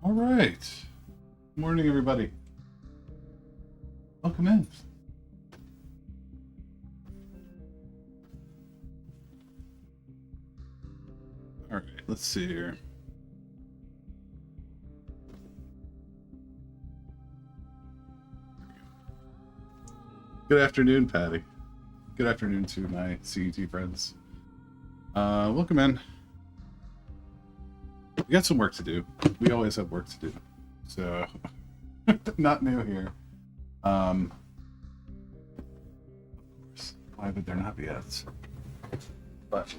All right. Good morning, everybody. Welcome in. All right, let's see here. Good afternoon, Patty. Good afternoon to my CET friends. Welcome in. We got some work to do. We always have work to do. So, not new here. Of course, why would there not be ads? But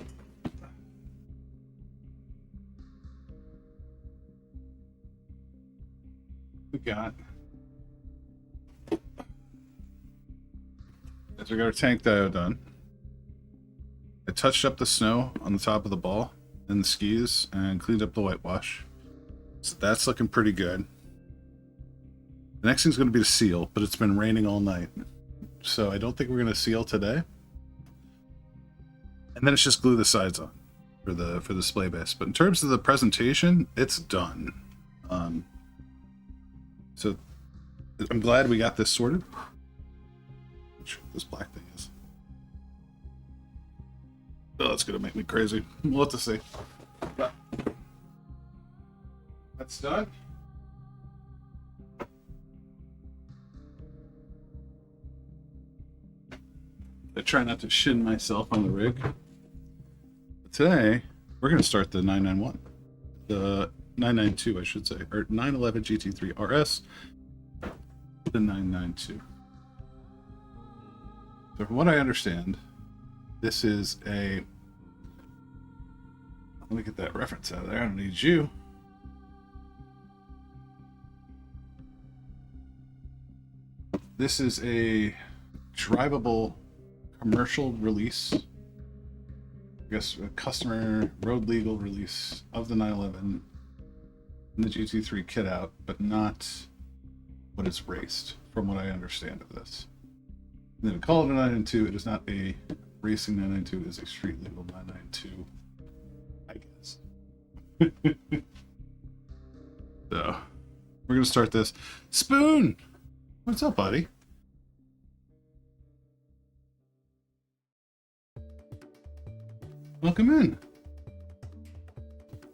we got as we got our tank diode done. I touched up the snow on the top of the ball and the skis and cleaned up the whitewash. So that's looking pretty good. The next thing's going to be to seal, but it's been raining all night. So I don't think we're going to seal today. And then it's just glue the sides on for the display base. But in terms of the presentation, it's done. So I'm glad we got this sorted. Which this black thing is. Oh, that's gonna make me crazy. We'll have to see. But that's done. I try not to shin myself on the rig. But today, we're gonna start the 991. The 992, I should say. Or 911 GT3 RS. The 992. So from what I understand, this is a... Let me get that reference out of there. I don't need you. This is a drivable commercial release. I guess a customer road legal release of the 911 and the GT3 kit out, but not what is raced, from what I understand of this. And then we call it a 992. It is not a racing 992. It is a street legal 992, I guess. So, we're going to start this. Spoon! What's up, buddy? Welcome in.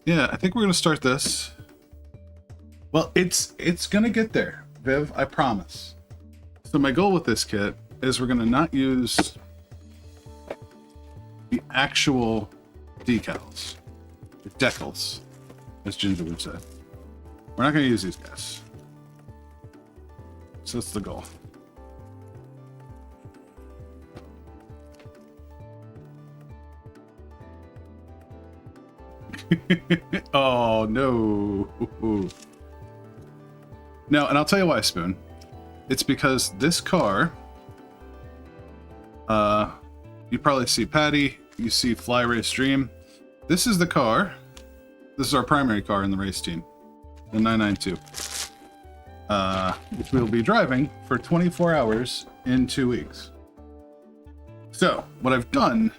Yeah, I think we're going to start this. Well, it's going to get there, Viv, I promise. So my goal with this kit is we're going to not use the actual decals, the decals, as Ginger would say. We're not going to use these guys. So that's the goal. Oh, no. No, and I'll tell you why, Spoon. It's because this car... you probably see Patty, you see Fly Race Dream. This is the car. This is our primary car in the race team, the 992, which we'll be driving for 24 hours in 2 weeks. So what I've done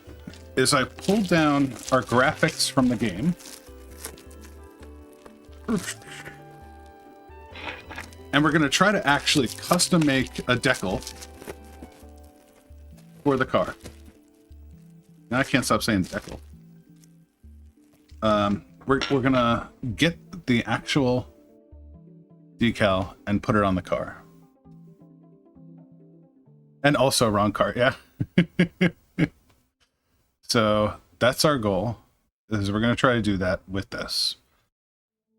is I pulled down our graphics from the game. And we're going to try to actually custom make a decal for the car. Now I can't stop saying decal. We're gonna get the actual decal and put it on the car. And also wrong car, yeah. So that's our goal, is we're gonna try to do that with this.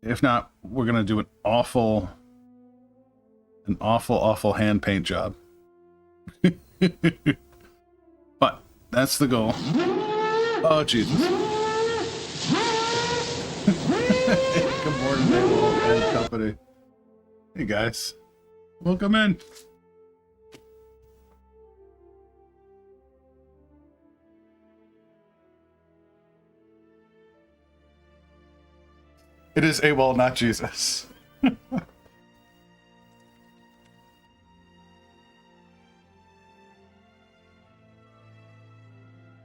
If not, we're gonna do an awful hand paint job. But that's the goal. Oh, Jesus. Good morning, Mabel and company. Hey, guys. Welcome in. It is AWOL, not Jesus.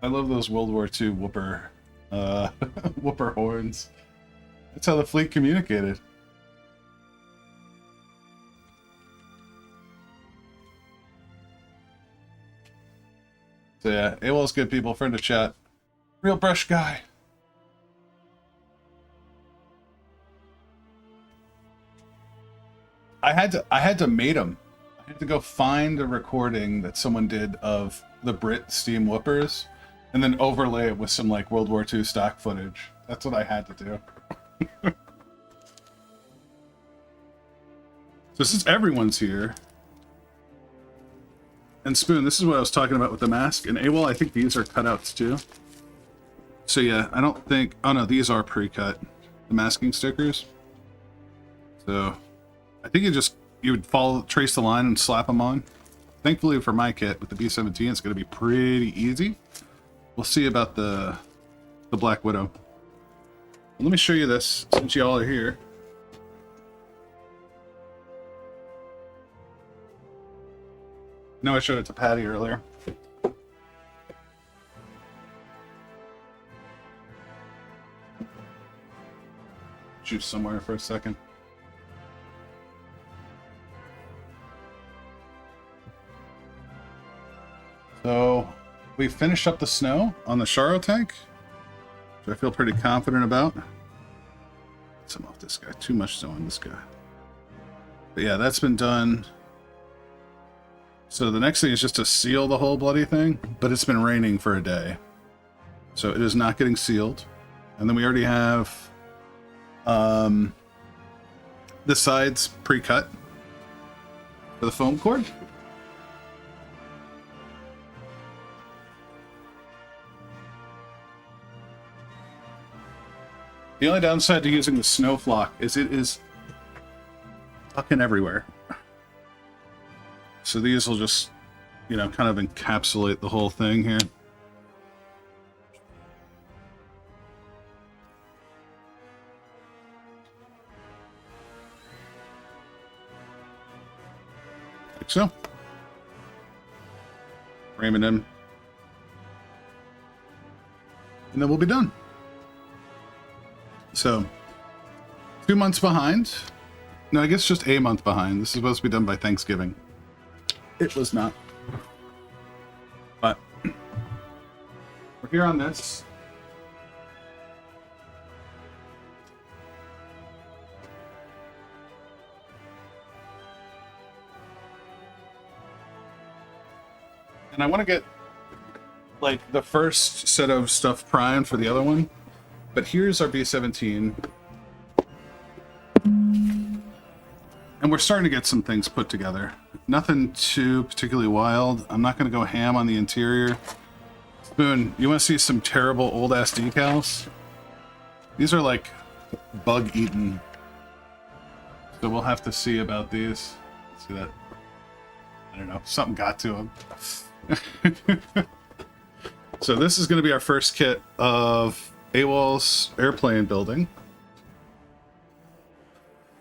I love those World War II whooper horns. That's how the fleet communicated. So yeah, AWOL's good people, friend of chat. Real brush guy. I had to mate him. I had to go find a recording that someone did of the Brit steam whoopers and then overlay it with some like World War II stock footage. That's what I had to do. So since everyone's here, and Spoon, this is what I was talking about with the mask, and AWOL, I think these are cutouts too. So yeah, I don't think, oh no, these are pre-cut, the masking stickers. So I think you would trace the line and slap them on. Thankfully for my kit with the B-17, it's going to be pretty easy. We'll see about the Black Widow. Let me show you this since y'all are here. No, I showed it to Patty earlier. Juice somewhere for a second. So we finished up the snow on the Sharo tank, which I feel pretty confident about. Get some off this guy. Too much snow on this guy. But yeah, that's been done. So the next thing is just to seal the whole bloody thing, but it's been raining for a day. So it is not getting sealed. And then we already have the sides pre-cut for the foam cord. The only downside to using the snow flock is it is fucking everywhere. So these will just, you know, kind of encapsulate the whole thing here. Like so. Frame it in. And then we'll be done. So, 2 months behind. No, I guess just a month behind. This is supposed to be done by Thanksgiving. It was not. But we're here on this. And I want to get like the first set of stuff primed for the other one. But here's our B-17. And we're starting to get some things put together. Nothing too particularly wild. I'm not going to go ham on the interior. Spoon, you want to see some terrible old-ass decals? These are like bug-eaten. So we'll have to see about these. See that? I don't know. Something got to them. So this is going to be our first kit of AWOL's airplane building.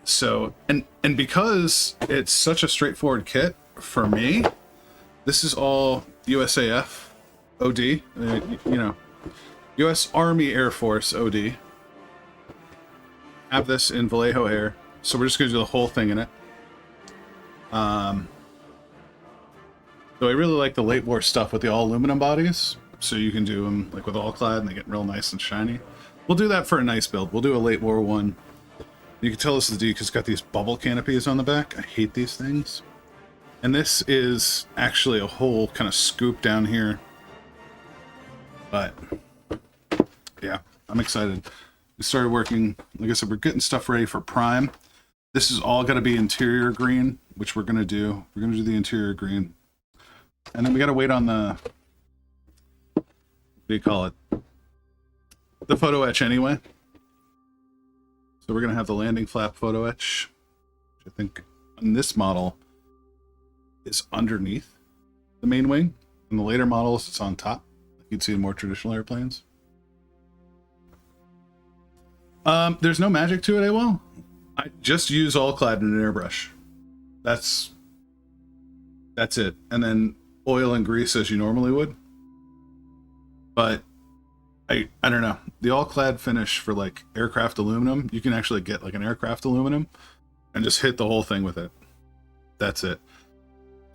So, and because it's such a straightforward kit, for me, this is all USAF OD, you know, US Army Air Force OD. Have this in Vallejo Air, so we're just going to do the whole thing in it. So I really like the late war stuff with the all aluminum bodies, so you can do them like with all clad and they get real nice and shiny. We'll do that for a nice build. We'll do a late war one. You can tell this is the D because it's got these bubble canopies on the back. I hate these things. And this is actually a whole kind of scoop down here. But yeah, I'm excited. We started working, like I said, we're getting stuff ready for prime. This is all going to be interior green, which we're going to do. We're going to do the interior green. And then we got to wait on the, what do you call it? The photo etch anyway. So we're going to have the landing flap photo etch, which I think on this model is underneath the main wing. In the later models, it's on top, like you'd see in more traditional airplanes. There's no magic to it, AWOL. I just use all clad in an airbrush. That's it. And then oil and grease as you normally would. But I don't know. The all-clad finish for like aircraft aluminum, you can actually get like an aircraft aluminum and just hit the whole thing with it. That's it.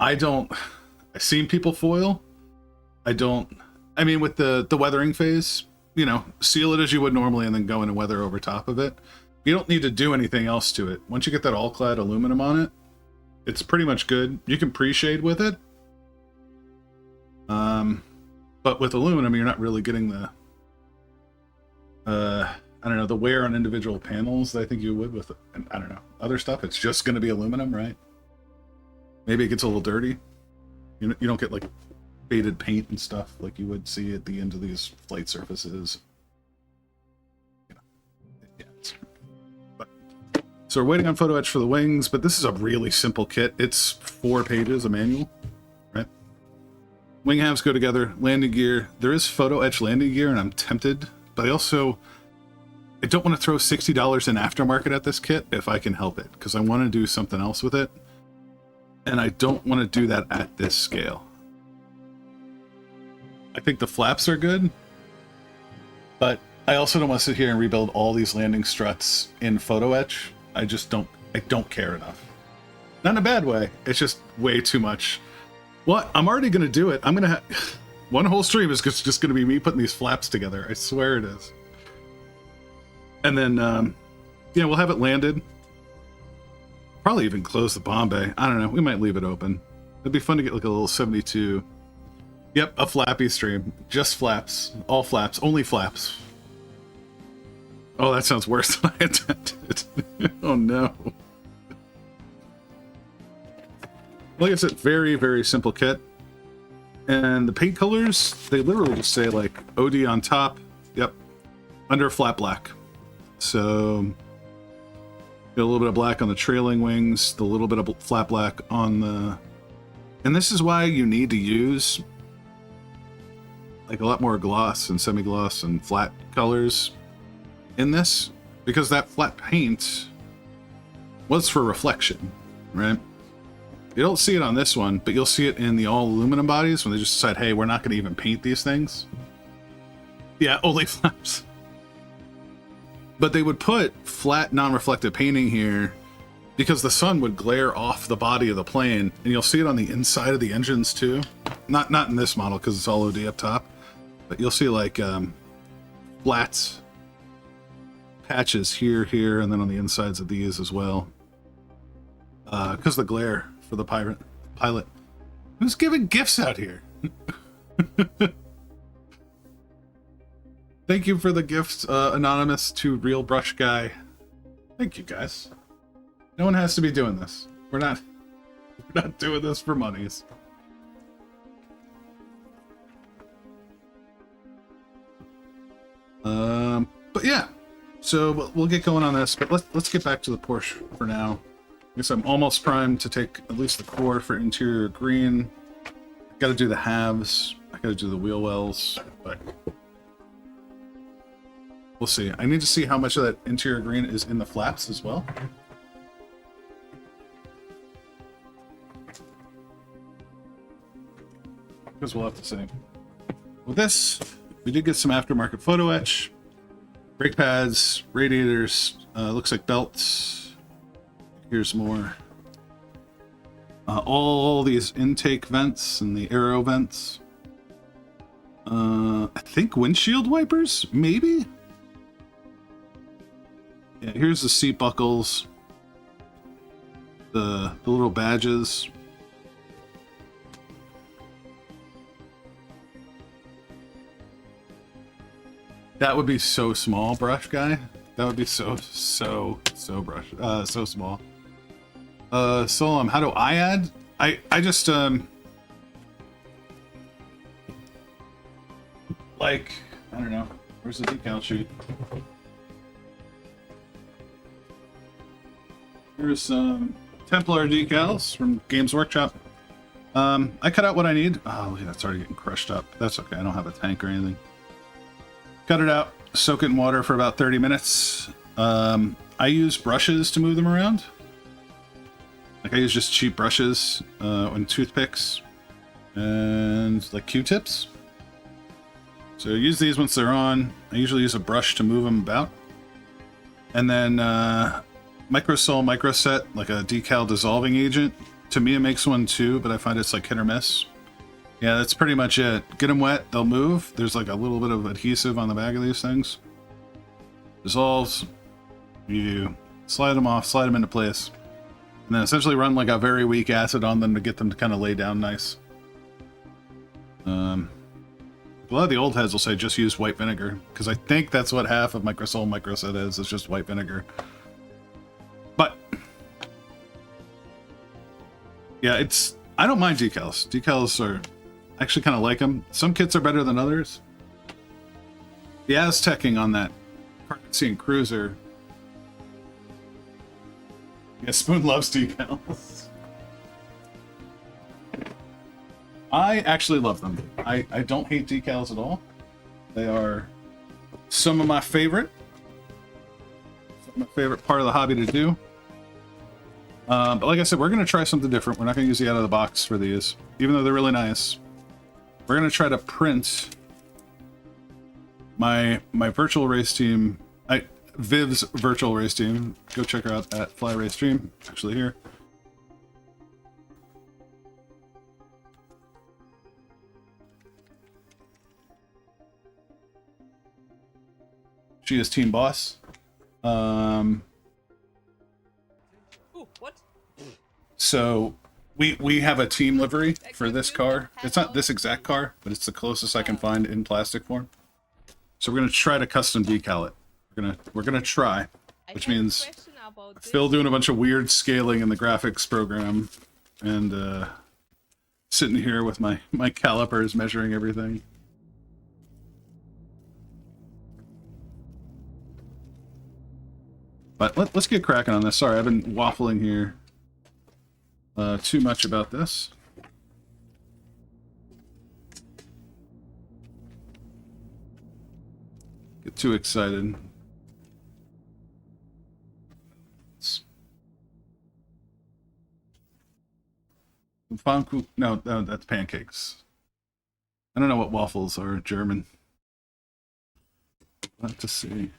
I've seen people foil. I mean, with the weathering phase, you know, seal it as you would normally and then go in and weather over top of it. You don't need to do anything else to it. Once you get that all-clad aluminum on it, it's pretty much good. You can pre-shade with it. But with aluminum, you're not really getting the, I don't know, the wear on individual panels that I think you would with, I don't know, other stuff. It's just going to be aluminum, right? Maybe it gets a little dirty. You don't get like faded paint and stuff like you would see at the end of these flight surfaces. You know, yeah. But, so we're waiting on photo etch for the wings, but this is a really simple kit. It's 4 pages, a manual, right? Wing halves go together, landing gear. There is photo etch landing gear, and I'm tempted, but I don't want to throw $60 in aftermarket at this kit if I can help it, because I want to do something else with it. And I don't want to do that at this scale. I think the flaps are good, but I also don't want to sit here and rebuild all these landing struts in photo etch. I don't care enough. Not in a bad way. It's just way too much. Well, I'm already going to do it. I'm going to have... One whole stream is just going to be me putting these flaps together. I swear it is. And then, yeah, we'll have it landed. Probably even close the bomb bay. I don't know. We might leave it open. It'd be fun to get like a little 72. Yep, a flappy stream. Just flaps. All flaps. Only flaps. Oh, that sounds worse than I intended. Oh, no. Like I said, very, very simple kit. And the paint colors, they literally just say like OD on top. Yep. Under flat black. So get a little bit of black on the trailing wings, the little bit of flat black on the... And this is why you need to use like a lot more gloss and semi-gloss and flat colors in this, because that flat paint was for reflection, right? You don't see it on this one, but you'll see it in the all aluminum bodies when they just decide, hey, we're not going to even paint these things. Yeah, only flaps. But they would put flat non-reflective painting here because the sun would glare off the body of the plane, and you'll see it on the inside of the engines too. Not in this model because it's all OD up top, but you'll see like flat patches here, and then on the insides of these as well. Because the glare for the pilot. Who's giving gifts out here? Thank you for the gifts, anonymous to Real Brush Guy. Thank you, guys. No one has to be doing this. We're not doing this for monies. But yeah, so we'll get going on this. But let's get back to the Porsche for now. I guess I'm almost primed to take at least the core for interior green. Got to do the halves. I got to do the wheel wells, but we'll see. I need to see how much of that interior green is in the flaps as well. Because we'll have to see. With this, we did get some aftermarket photo etch. Brake pads, radiators, looks like belts. Here's more. All these intake vents and the aero vents. I think windshield wipers, maybe? Yeah, here's the seat buckles. The little badges. That would be so small, Brush Guy. That would be so small. Solom, how do I add? I just like, I don't know. Where's the decal sheet? Here's some Templar decals from Games Workshop. I cut out what I need. Oh, look at that, it's already getting crushed up. That's okay, I don't have a tank or anything. Cut it out, soak it in water for about 30 minutes. I use brushes to move them around. Like I use just cheap brushes and toothpicks and like Q-tips. So use these once they're on. I usually use a brush to move them about. And then Microsol Microset, like a decal dissolving agent. Tamiya makes one too, but I find it's like hit or miss. Yeah, that's pretty much it. Get them wet, they'll move. There's like a little bit of adhesive on the back of these things. Dissolves. You slide them off, slide them into place. And then essentially run like a very weak acid on them to get them to kind of lay down nice. A lot of the old heads will say just use white vinegar, because I think that's what half of Microsol Microset is. It's just white vinegar. But yeah, I don't mind decals. Decals are I actually kind of like them. Some kits are better than others. The Aztecing on that Cardassian cruiser. Yeah, Spoon loves decals. I actually love them. I don't hate decals at all. They are some of my favorite. My favorite part of the hobby to do. But like I said, we're going to try something different. We're not going to use the out of the box for these, even though they're really nice. We're going to try to print my virtual race team, Viv's virtual race team. Go check her out at Fly Race Stream. Actually here. She is team boss. Ooh, what? So we have a team livery for this car. It's not this exact car, but it's the closest I can find in plastic form. So we're gonna try to custom decal it. We're gonna try, which means Phil doing a bunch of weird scaling in the graphics program, and sitting here with my calipers measuring everything. But let's get cracking on this. Sorry, I've been waffling here too much about this. Get too excited. No, that's pancakes. I don't know what waffles are German. We'll have to see.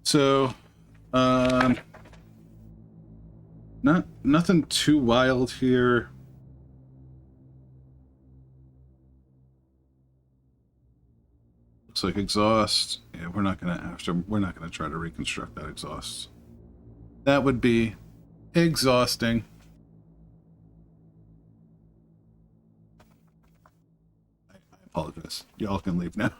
So, nothing too wild here. Looks like exhaust. Yeah, we're not gonna try to reconstruct that exhaust. That would be exhausting. I apologize. Y'all can leave now.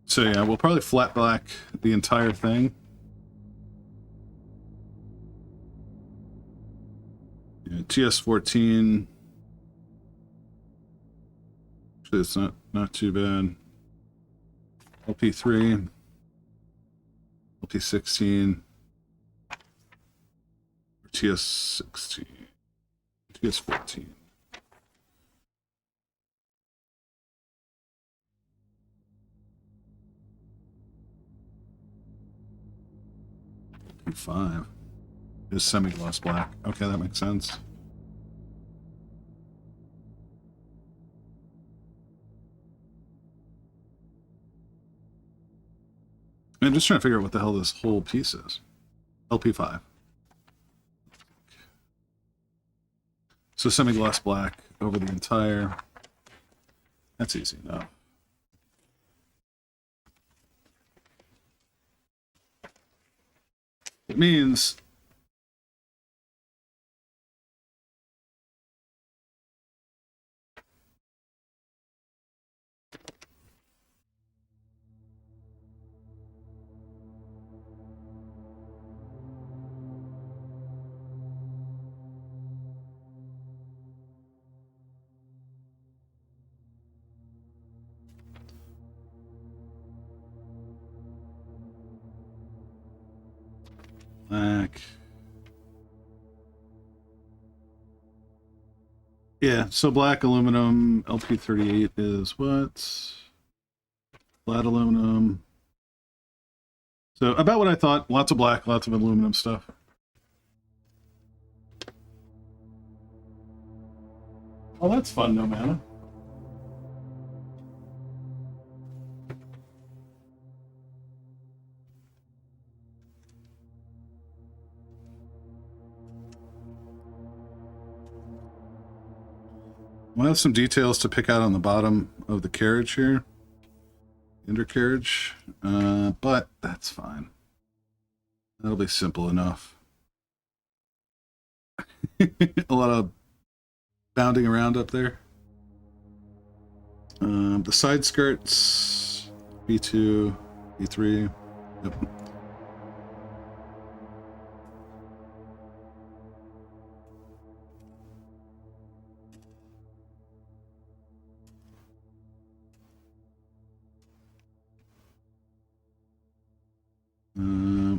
So yeah, we'll probably flat black the entire thing. Yeah, TS14. Actually, it's not too bad. LP3, LP16, TS16, TS14. P5 is semi-gloss black. Okay, that makes sense. I'm just trying to figure out what the hell this whole piece is. LP5. So semi-gloss black over the entire. That's easy enough. It means black. Yeah, so black aluminum LP38 is what? Flat aluminum. So about what I thought. Lots of black, lots of aluminum stuff. Oh, that's fun, no mana. We'll have some details to pick out on the bottom of the carriage here. Undercarriage. But that's fine. That'll be simple enough. A lot of bounding around up there. The side skirts, B2, B3. Yep.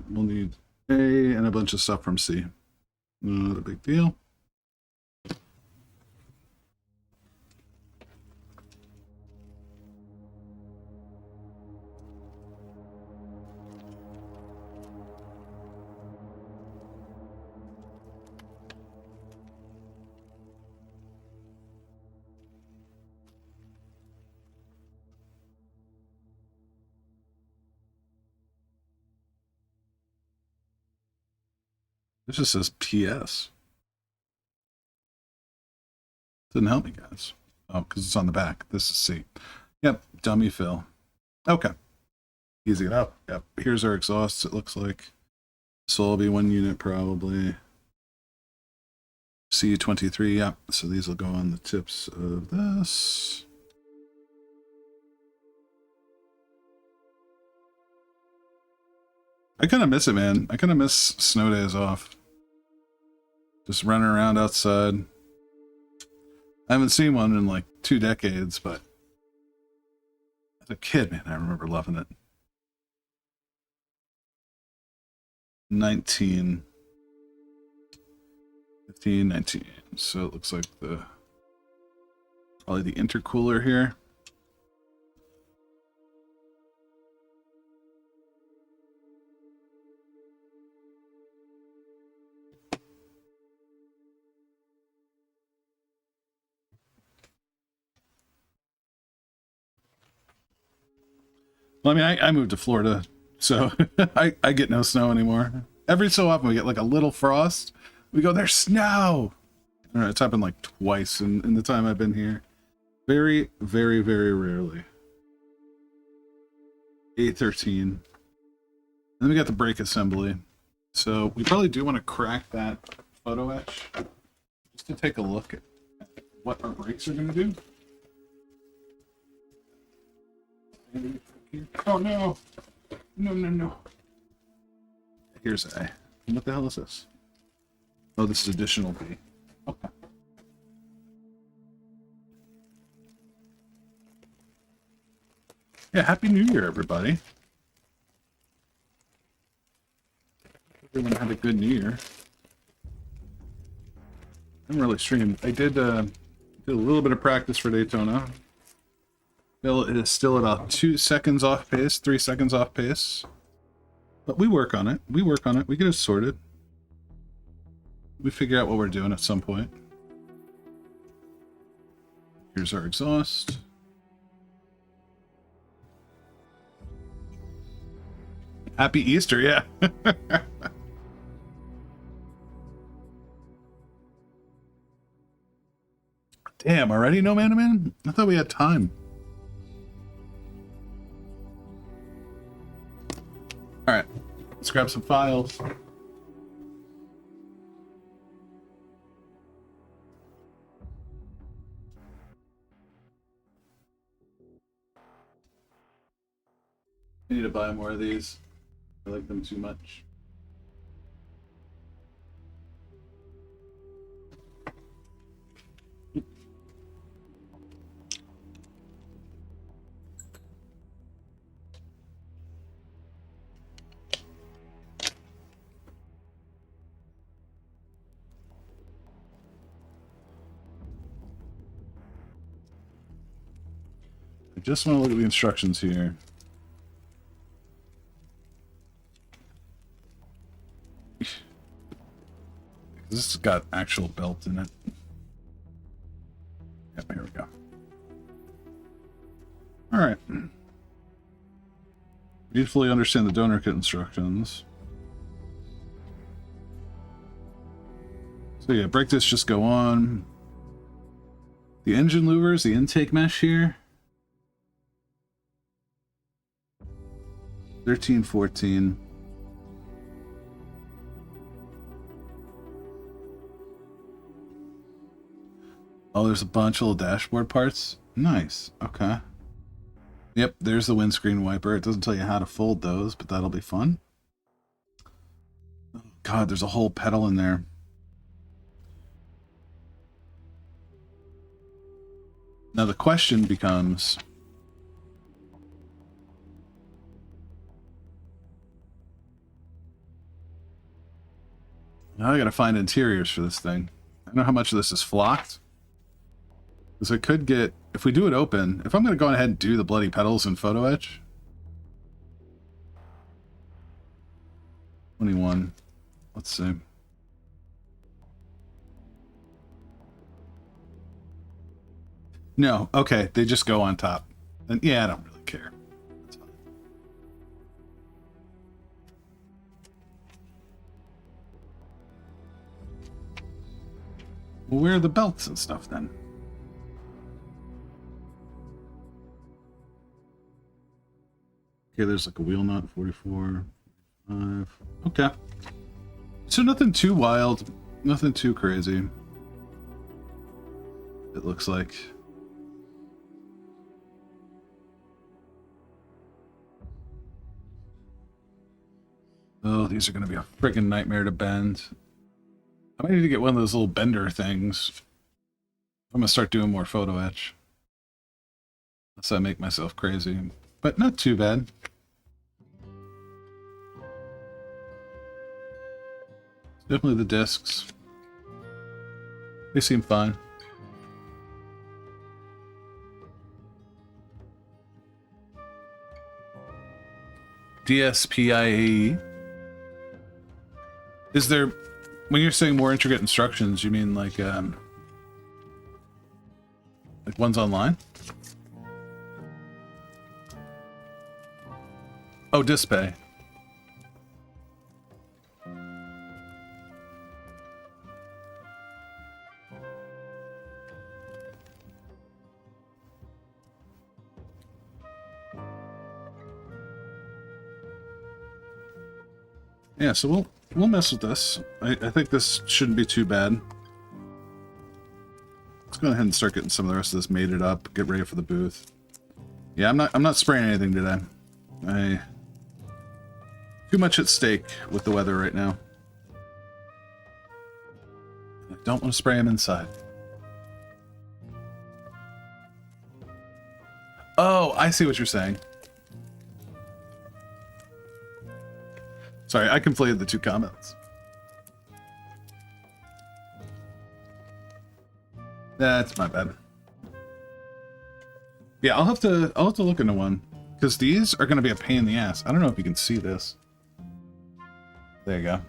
We'll need A and a bunch of stuff from C. Not a big deal. This just says PS. Didn't help me, guys. Oh, because it's on the back. This is C. Yep, dummy fill. Okay. Easy enough. Yep. Here's our exhausts, it looks like. This will be 1 unit probably. C23, yep. So these will go on the tips of this. I kind of miss it, man. I kind of miss snow days off. Just running around outside. I haven't seen one in like 2 decades, but as a kid, man, I remember loving it. 19. 15, 19. So it looks like probably the intercooler here. Well, I mean, I moved to Florida, so I get no snow anymore. Every so often we get like a little frost. We go, there's snow! I don't know, it's happened like twice in the time I've been here. Very, very, very rarely. A13. And then we got the brake assembly. So we probably do want to crack that photo etch just to take a look at what our brakes are going to do. Oh no! No, no, no. Here's A. What the hell is this? Oh, this is additional B. Okay. Yeah, Happy New Year, everybody. Everyone had a good New Year. I'm really streaming. I did a little bit of practice for Daytona. Bill is still about 2 seconds off pace, 3 seconds off pace. But we work on it. We work on it. We get it sorted. We figure out what we're doing at some point. Here's our exhaust. Happy Easter, yeah. Damn, already no man? I thought we had time. Alright, let's grab some files. I need to buy more of these. I like them too much. I just want to look at the instructions here. This has got actual belt in it. Yep, here we go. Alright. Need to fully understand the donor kit instructions. So yeah, brake discs just go on. The engine louvers, the intake mesh here. 13, 14. Oh, there's a bunch of little dashboard parts. Nice. Okay. Yep, there's the windscreen wiper. It doesn't tell you how to fold those, but that'll be fun. Oh, God, there's a whole pedal in there. Now the question becomes... Now I gotta find interiors for this thing. I don't know how much of this is flocked. Because I could get... If we do it open... If I'm gonna go ahead and do the bloody pedals in Photo Etch... 21. Let's see. No, okay, they just go on top. And yeah, I don't really care. That's fine. Well, where are the belts and stuff then? Okay, there's like a wheel nut, 44, 5. Okay. So nothing too wild, nothing too crazy. It looks like. Oh, these are going to be a friggin' nightmare to bend. I might need to get one of those little bender things. I'm going to start doing more Photo Etch. Unless I make myself crazy. But not too bad. Definitely the discs. They seem fine. DSPIAE. Is there, when you're saying more intricate instructions, you mean like ones online? Oh, display. Yeah, so we'll mess with this. I think this shouldn't be too bad. Let's go ahead and start getting some of the rest of this mated up. Get ready for the booth. Yeah, I'm not spraying anything today. Too much at stake with the weather right now. I don't want to spray them inside. Oh, I see what you're saying. Sorry, I conflated the two comments. That's my bad. Yeah, I'll have to look into one, because these are going to be a pain in the ass. I don't know if you can see this. There you go.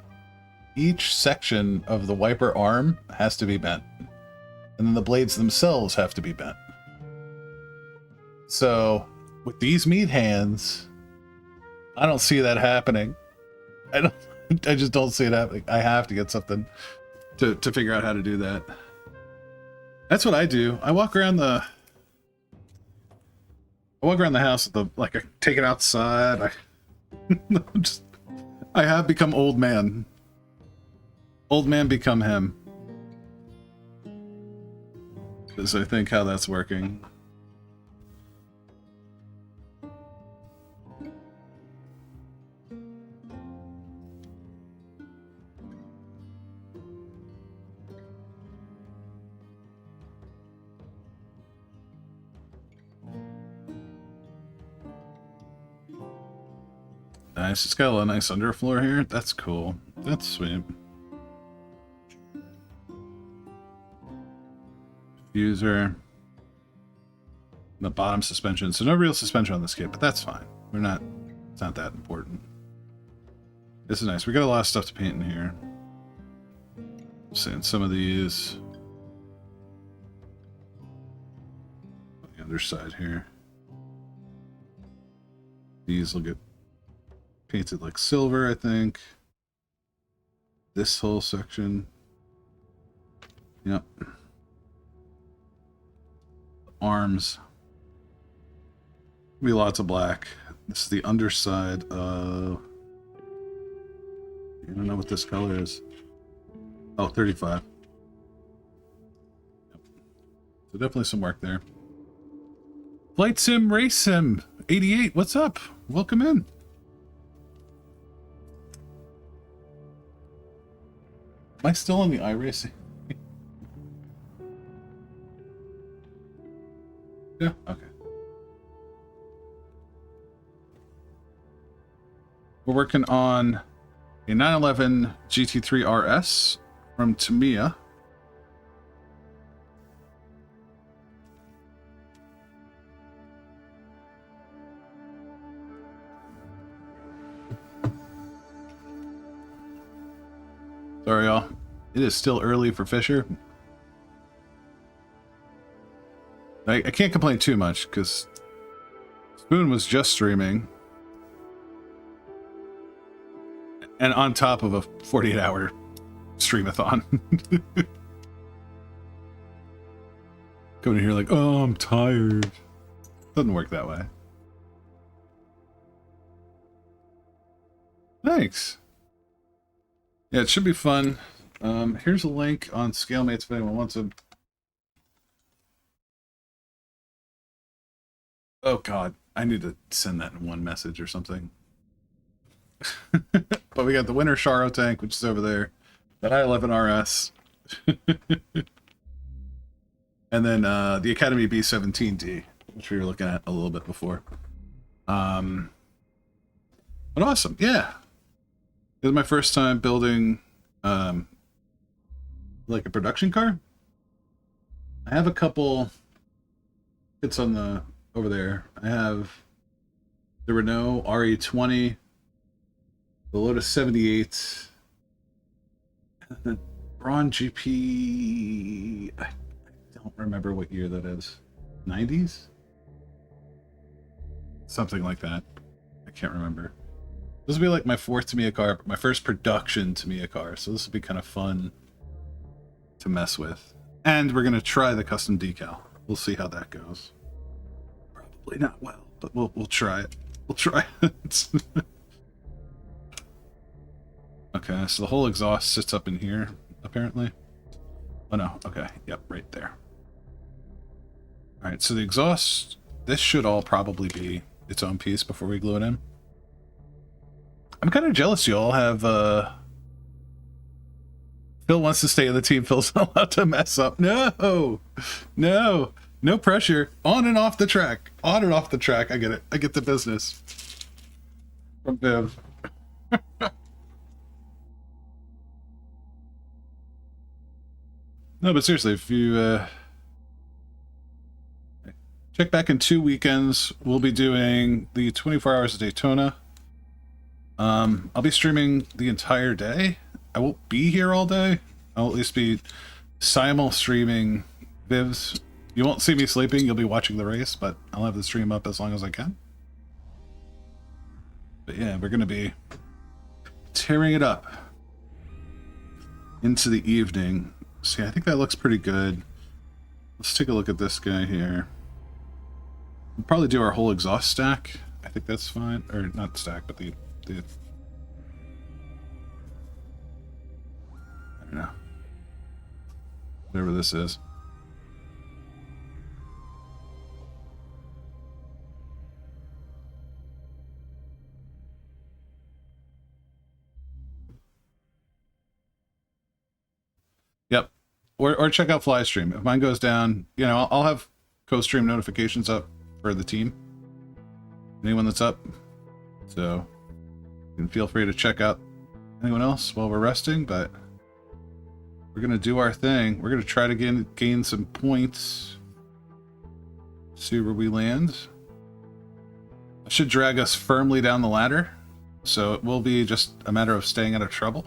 Each section of the wiper arm has to be bent, and then the blades themselves have to be bent. So with these meat hands, I don't see that happening. I just don't see it happening. I have to get something to figure out how to do that. That's what I do. I walk around the house with I take it outside. I have become old man. Old man become him. Is I think how that's working. Nice. It's got a nice underfloor here. That's cool. That's sweet. Diffuser. The bottom suspension. So no real suspension on this kit, but that's fine. It's not that important. This is nice. We got a lot of stuff to paint in here. Seeing some of these. On the underside here. These will get painted like silver, I think. This whole section. Yep. arms. Be lots of black. This is the underside of... I don't know what this color is. Oh, 35. Yep. So definitely some work there. Flight Sim Race Sim 88, what's up? Welcome in. Am I still on the iRacing? Yeah, okay. We're working on a 911 GT3 RS from Tamiya. Sorry, y'all. It is still early for Fisher. I can't complain too much because Spoon was just streaming. And on top of a 48-hour streamathon. Coming in here like, oh, I'm tired. Doesn't work that way. Thanks. Yeah, it should be fun. Here's a link on ScaleMates if anyone wants them. Oh god, I need to send that in one message or something. But we got the Winter Sharo tank, which is over there. That I-11 RS. And then the Academy B-17D, which we were looking at a little bit before. But awesome, yeah. This is my first time building like a production car. I have a couple hits on the over there. I have the Renault RE20, the Lotus 78, and the Braun GP. I don't remember what year that is. 90s? Something like that. I can't remember. This will be like my fourth Tamiya car, my first production Tamiya car, so this will be kind of fun to mess with. And we're going to try the custom decal. We'll see how that goes. Probably not well, but we'll try it. We'll try it. Okay, so the whole exhaust sits up in here, apparently. Oh no, okay, yep, right there. Alright, so the exhaust, this should all probably be its own piece before we glue it in. I'm kind of jealous you all have, Phil wants to stay in the team. Phil's not allowed to mess up. No! No! No pressure. On and off the track. On and off the track. I get it. I get the business. From Viv. No, but seriously, if you, check back in 2 weekends, we'll be doing the 24 Hours of Daytona. I'll be streaming the entire day. I won't be here all day. I'll at least be simul streaming Vivs. You won't see me sleeping, you'll be watching the race, but I'll have the stream up as long as I can. But yeah, we're gonna be tearing it up into the evening. See, I think that looks pretty good. Let's take a look at this guy here. We'll probably do our whole exhaust stack. I think that's fine. Or not stack, but the I don't know. Whatever this is. Yep. Or check out Flystream. If mine goes down, you know, I'll have co-stream notifications up for the team. Anyone that's up. So you can feel free to check out anyone else while we're resting, but we're going to do our thing. We're going to try to gain some points. See where we land. I should drag us firmly down the ladder, so it will be just a matter of staying out of trouble.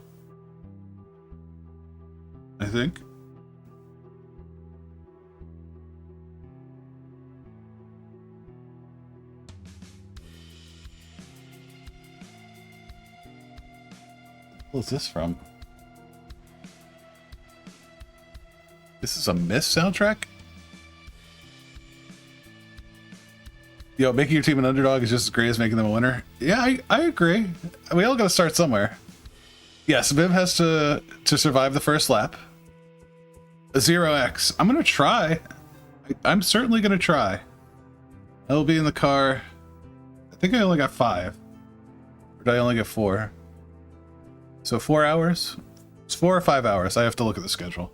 I think. What's this from? This is a Myst soundtrack? Yo, making your team an underdog is just as great as making them a winner. Yeah, I agree. We all got to start somewhere. Yes, Viv has to survive the first lap. 0x. I'm gonna try. I'm certainly gonna try. I'll be in the car. I think I only got 5. Or did I only get 4? So 4 hours? It's 4 or 5 hours. I have to look at the schedule.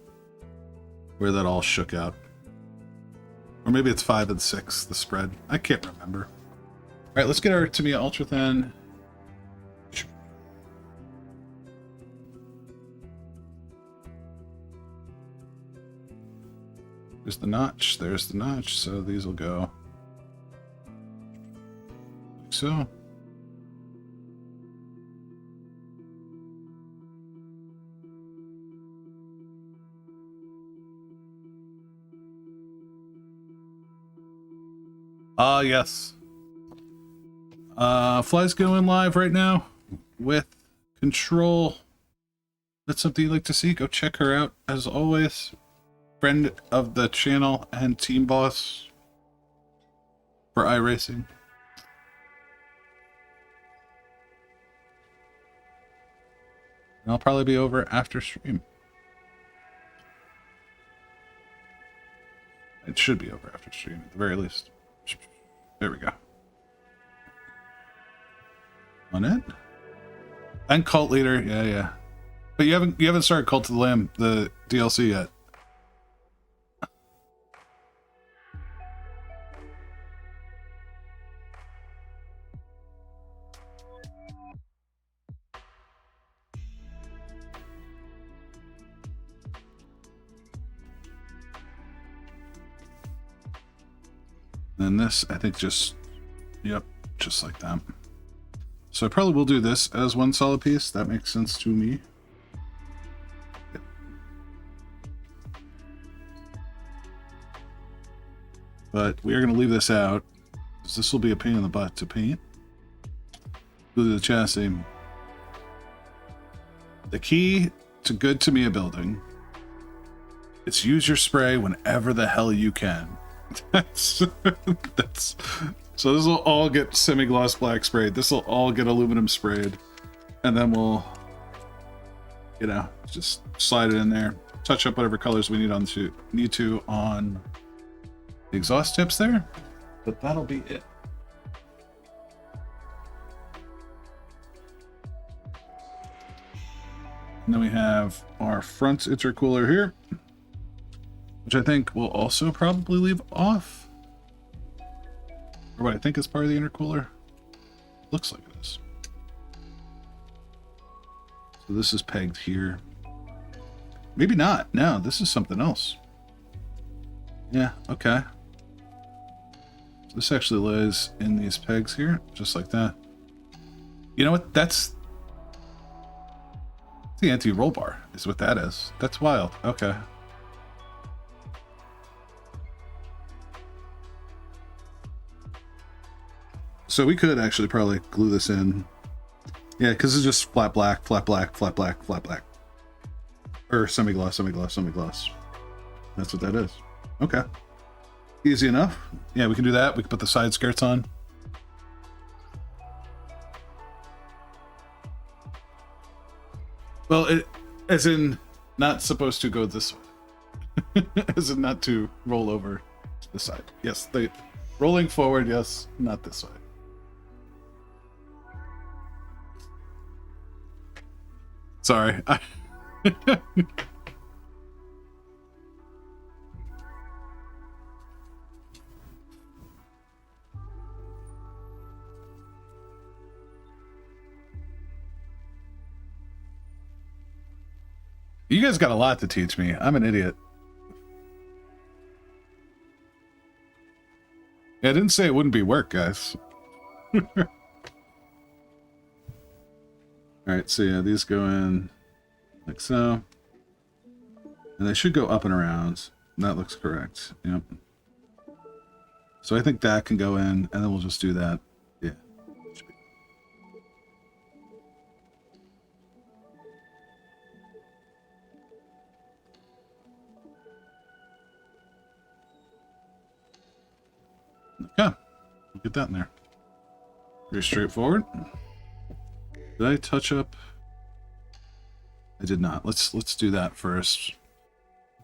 Where that all shook out. Or maybe it's 5 and 6, the spread. I can't remember. Alright, let's get our Tamiya Ultra Thin. There's the notch, there's the notch, so these will go like so. Ah, yes. Fly's going live right now with Control. That's something you'd like to see. Go check her out, as always. Friend of the channel and team boss for iRacing. And I'll probably be over after stream. It should be over after stream, at the very least. There we go. On it. And Cult Leader, yeah. But you haven't started Cult of the Lamb, the DLC yet. And this, I think, just like that. So I probably will do this as one solid piece. That makes sense to me. Yep. But we are going to leave this out, because this will be a pain in the butt to paint. Glue the chassis. The key to good Tamiya building is use your spray whenever the hell you can. So this will all get semi-gloss black sprayed. This will all get aluminum sprayed. And then we'll, just slide it in there. Touch up whatever colors we need on the exhaust tips there. But that'll be it. And then we have our front intercooler here, which I think we'll also probably leave off. Or what I think is part of the intercooler. Looks like it is. So this is pegged here. Maybe not. No, this is something else. Yeah, okay. So this actually lays in these pegs here, just like that. You know what? That's the anti-roll bar, is what that is. That's wild. Okay. So we could actually probably glue this in. Yeah, because it's just flat black, flat black, flat black, flat black. Or semi-gloss, semi-gloss, semi-gloss. That's what that is. Okay. Easy enough. Yeah, we can do that. We can put the side skirts on. Well, it, as in not supposed to go this way. As in not to roll over to the side. Yes, rolling forward, yes, not this way. Sorry. You guys got a lot to teach me. I'm an idiot. Yeah, I didn't say it wouldn't be work, guys. Alright, so yeah, these go in like so. And they should go up and around. That looks correct. Yep. So I think that can go in, and then we'll just do that. Yeah. Okay. Get that in there. Very straightforward. Did I touch up? I did not. Let's do that first.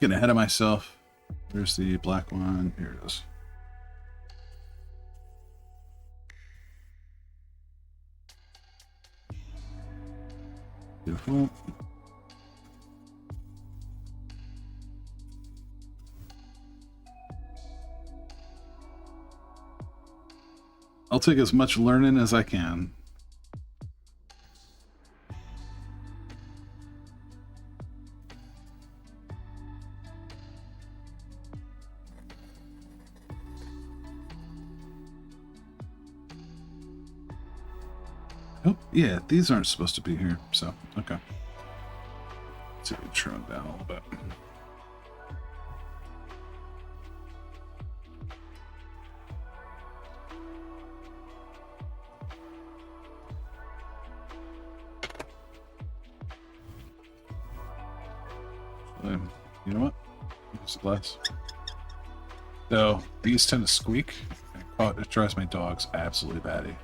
Getting ahead of myself. There's the black one. Here it is. Beautiful. I'll take as much learning as I can. Oh, yeah, these aren't supposed to be here, so, okay. Let's see if we can trim them down a little bit. You know what? Use the glass. So, these tend to squeak. It drives my dogs absolutely batty.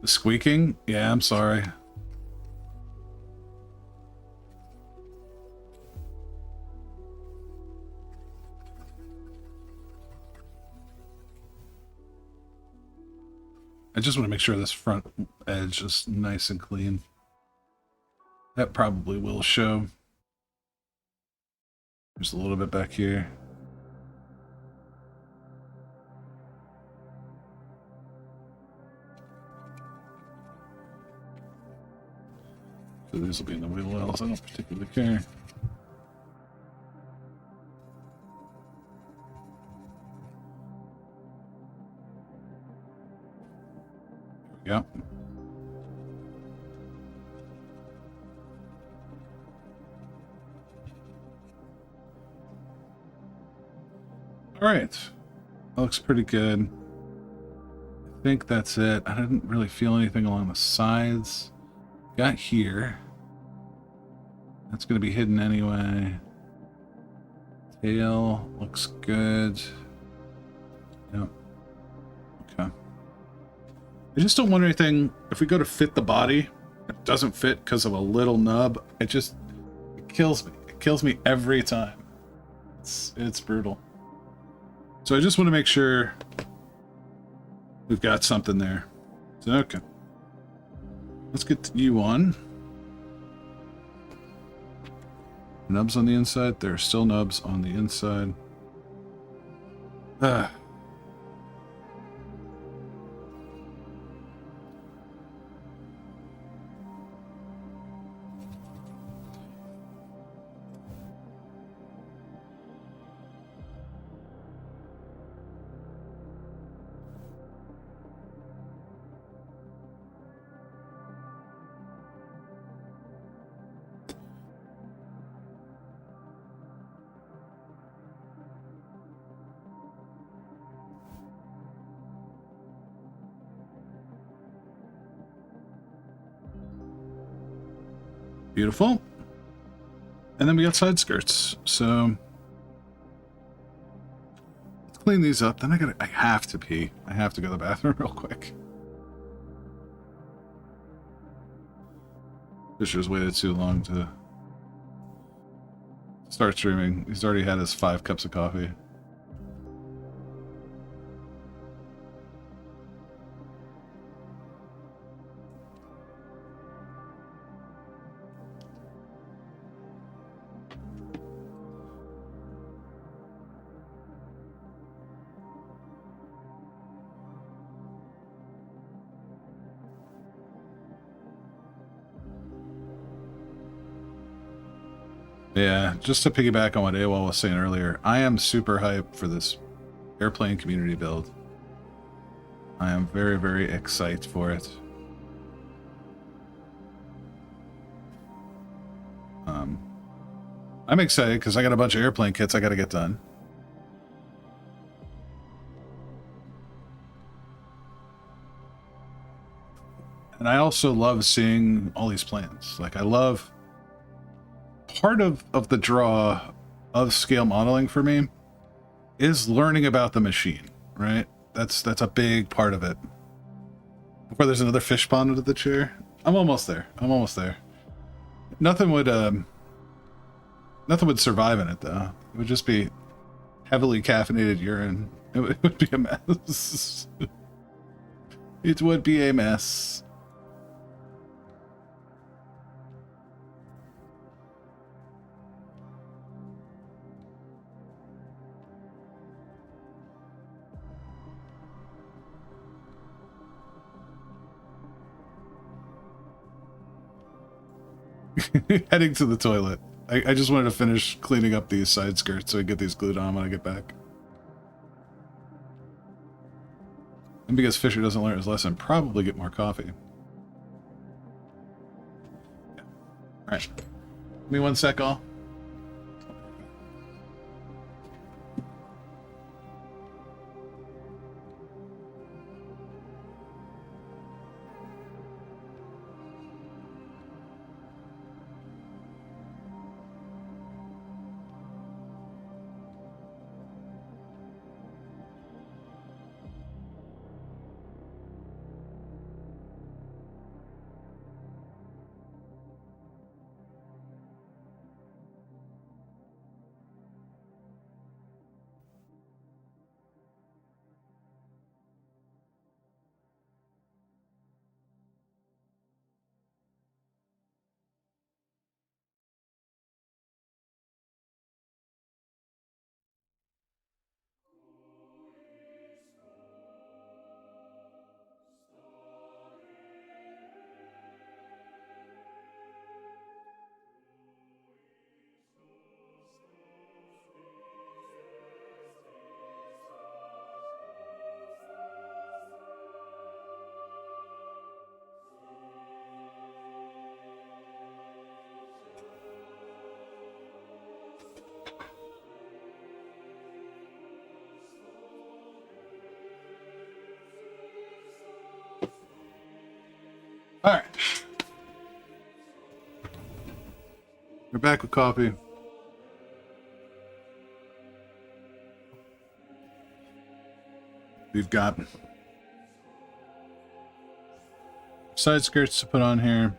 The squeaking? Yeah, I'm sorry. I just want to make sure this front edge is nice and clean. That probably will show. There's a little bit back here. So these will be in the wheel wells. I don't particularly care. Yeah. All right. That looks pretty good. I think that's it. I didn't really feel anything along the sides. Got here. That's going to be hidden anyway. Tail looks good. Yep. Okay. I just don't want anything, if we go to fit the body, it doesn't fit because of a little nub. It kills me. It kills me every time. It's brutal. So I just want to make sure we've got something there. So, okay. Let's get you on. Nubs on the inside. There are still nubs on the inside. Beautiful. And then we got side skirts. So let's clean these up. Then I have to pee. I have to go to the bathroom real quick. Fisher's waited too long to start streaming. He's already had his 5 cups of coffee. Yeah, just to piggyback on what AWOL was saying earlier, I am super hyped for this airplane community build. I am very, very excited for it. I'm excited because I got a bunch of airplane kits I got to get done. And I also love seeing all these plans. Like, I love... Part of the draw of scale modeling for me is learning about the machine, right? That's a big part of it. Before there's another fish pond under the chair. I'm almost there. I'm almost there. Nothing would survive in it though. It would just be heavily caffeinated urine. It would be a mess. It would be a mess. Heading to the toilet. I just wanted to finish cleaning up these side skirts so I get these glued on when I get back. And because Fisher doesn't learn his lesson, probably get more coffee. Yeah. Alright. Give me 1 sec, all. Alright. We're back with coffee. We've got side skirts to put on here.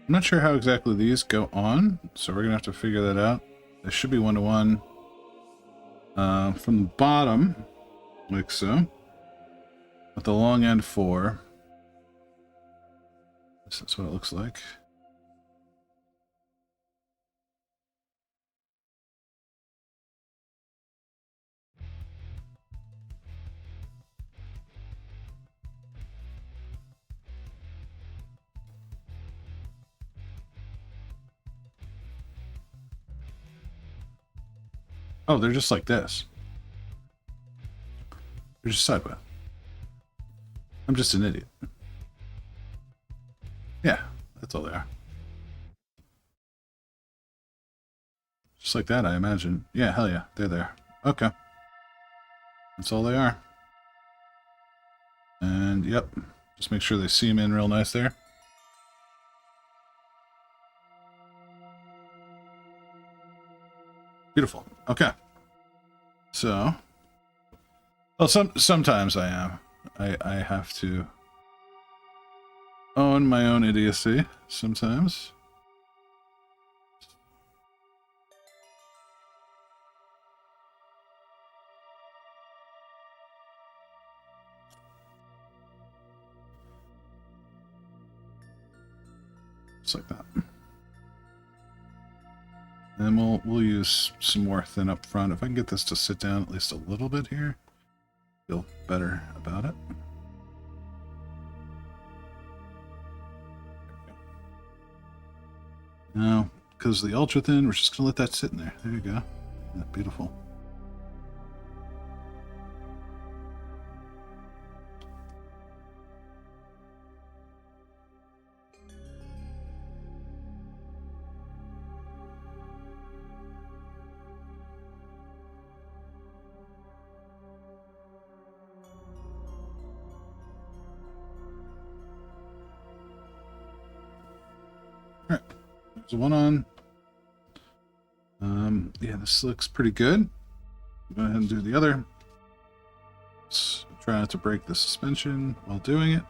I'm not sure how exactly these go on, so we're gonna have to figure that out. They should be 1-to-1 from the bottom, like so, with the long end 4. This is what it looks like. Oh, they're just like this. They're just sideways. I'm just an idiot. Yeah, that's all they are. Just like that, I imagine. Yeah, hell yeah, they're there. Okay. That's all they are. And, yep. Just make sure they seam in real nice there. Beautiful. Okay. So... Well, sometimes I am. I have to own my own idiocy sometimes. Just like that. And we'll use some more thin up front. If I can get this to sit down at least a little bit here, feel better about it. Now, because the ultra thin, we're just gonna let that sit in there. There you go. Yeah, beautiful. There's one on. Yeah, this looks pretty good. Go ahead and do the other. Let's try not to break the suspension while doing it.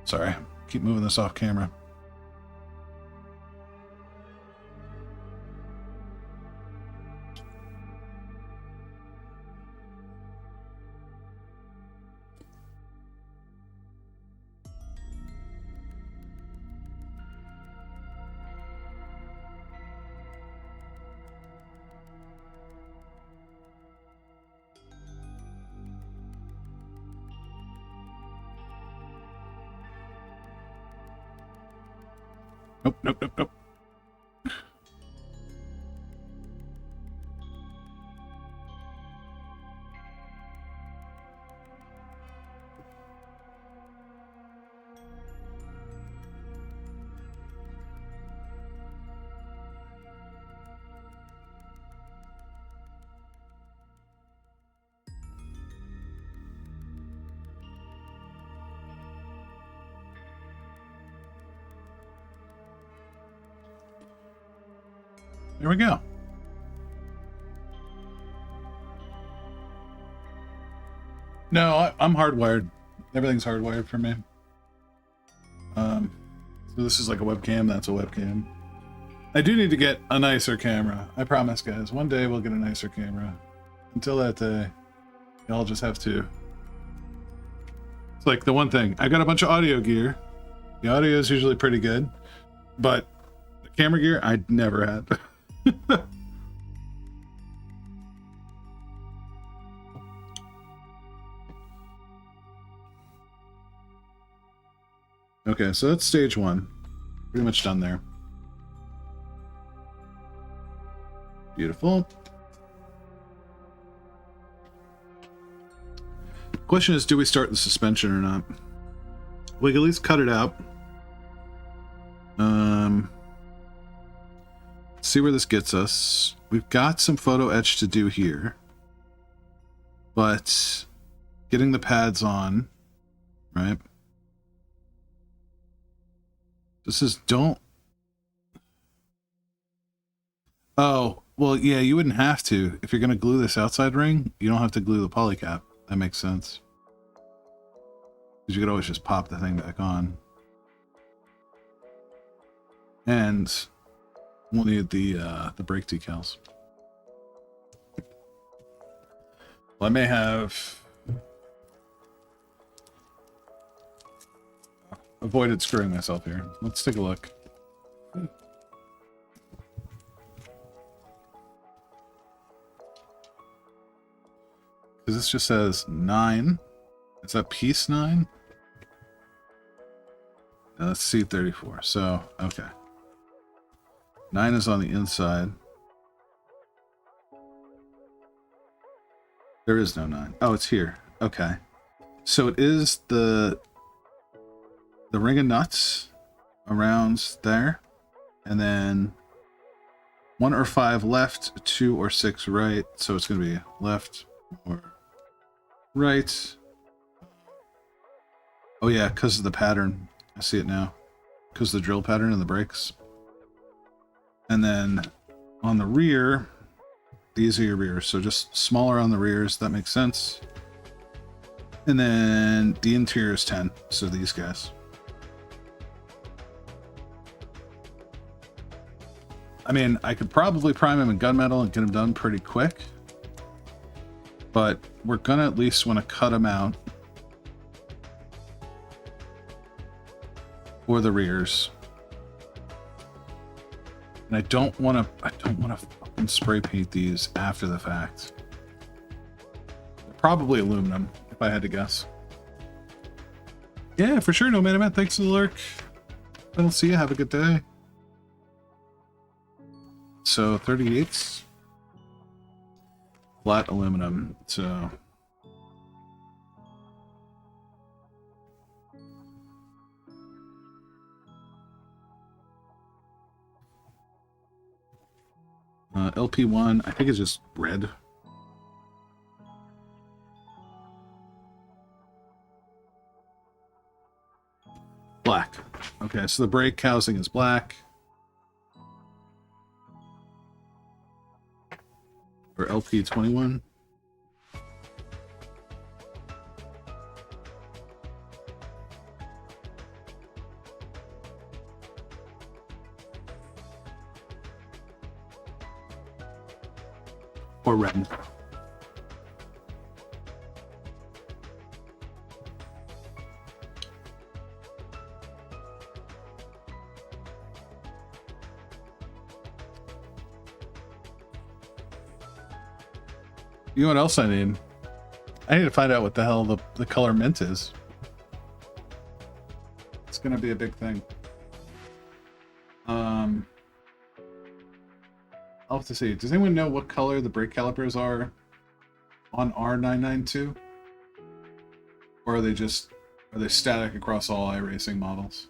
Sorry, keep moving this off camera. Nope, nope, nope, nope. There we go. No, I'm hardwired. Everything's hardwired for me. So this is like a webcam. That's a webcam. I do need to get a nicer camera. I promise, guys. One day we'll get a nicer camera. Until that day, y'all just have to. It's like the one thing. I got a bunch of audio gear. The audio is usually pretty good, but the camera gear I never had. Okay, so that's stage one. Pretty much done there. Beautiful. Question is, do we start the suspension or not? We can at least cut it out. See where this gets us. We've got some photo etch to do here, but getting the pads on, right? This is don't. Oh, well, yeah, you wouldn't have to. If you're going to glue this outside ring, you don't have to glue the polycap. That makes sense. Because you could always just pop the thing back on. And we'll need the brake decals. Well, I may have avoided screwing myself here. Let's take a look. Because this just says 9. Is that piece 9? No, that's C34. So, okay. 9 is on the inside. There is no 9. Oh, it's here. Okay. So it is the ring of nuts around there. And then 1 or 5 left, 2 or 6 right. So it's going to be left or right. Oh yeah, because of the pattern. I see it now. Because of the drill pattern and the brakes. And then on the rear, these are your rears. So just smaller on the rears. That makes sense. And then the interior is 10. So these guys. I mean, I could probably prime him in gunmetal and get him done pretty quick. But we're going to at least want to cut him out. For the rears. And I don't want to fucking spray paint these after the fact. Probably aluminum, if I had to guess. Yeah, for sure, no man. Thanks for the lurk. I don't see you. Have a good day. So 38s. Flat aluminum. So LP1, I think it's just red. Black. Okay, so the brake housing is black. For LP21. Or red. You know what else I need? I need to find out what the hell the color mint is. It's gonna be a big thing. I'll have to see. Does anyone know what color the brake calipers are on R992? Or are they static across all iRacing models?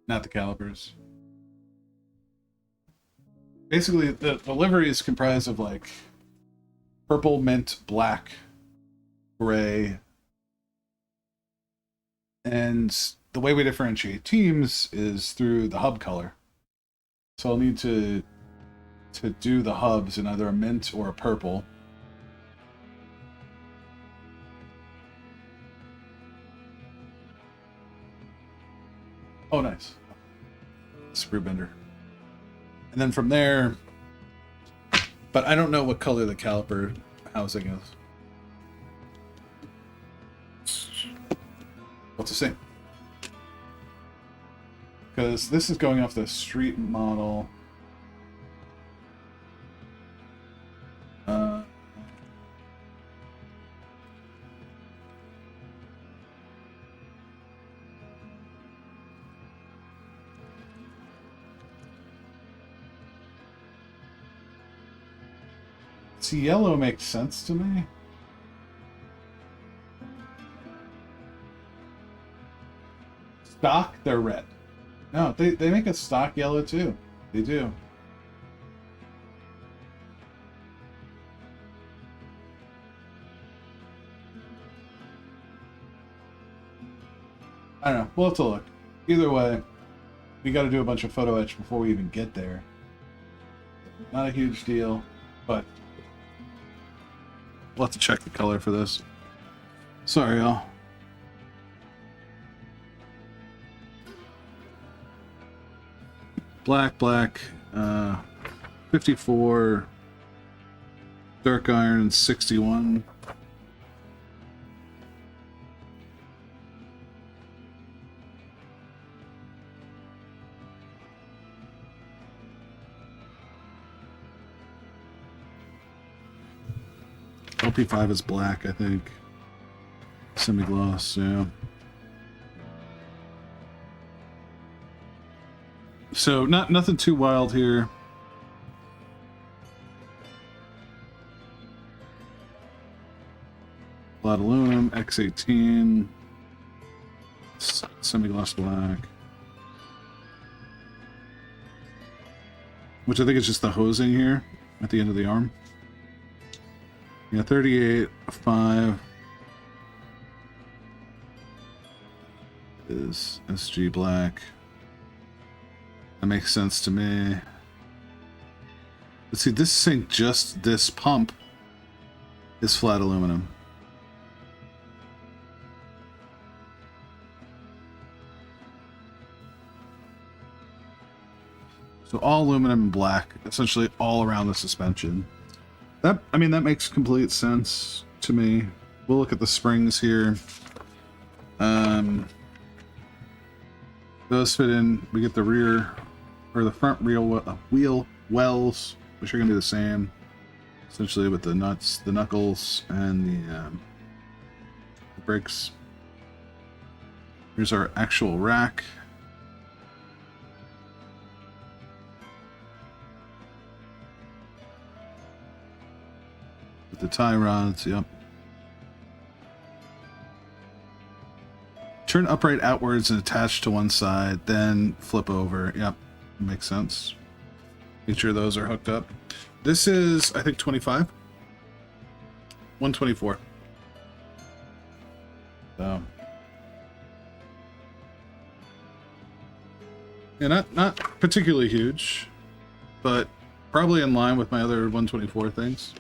Not the calipers. Basically, the livery is comprised of like purple, mint, black, gray, and the way we differentiate teams is through the hub color. So I'll need to do the hubs in either a mint or a purple. Oh, nice. Sprue bender. And then from there, but I don't know what color the caliper housing is. What's the same? Because this is going off the street model. See, yellow makes sense to me. Stock, they're red. No, they make a stock yellow too. They do. I don't know. We'll have to look. Either way, we got to do a bunch of photo etch before we even get there. Not a huge deal, but we'll have to check the color for this. Sorry, y'all. Black, 54, dark iron, 61. LP5 is black, I think. Semi-gloss, yeah. So nothing too wild here. Flat aluminum, X18, semi-gloss black. Which I think is just the hosing here at the end of the arm. Yeah, 38, 5 is SG black. That makes sense to me. Let's see, this is saying just this pump is flat aluminum. So all aluminum and black, essentially all around the suspension. That makes complete sense to me. We'll look at the springs here. Those fit in. We get the rear or the front wheel wells, which are going to be the same, essentially with the nuts, the knuckles, and the brakes. Here's our actual rack. With the tie rods, yep. Turn upright outwards and attach to one side, then flip over. Yep, makes sense. Make sure those are hooked up. This is, I think, 25. 124. So. Yeah, not particularly huge, but probably in line with my other 124 things.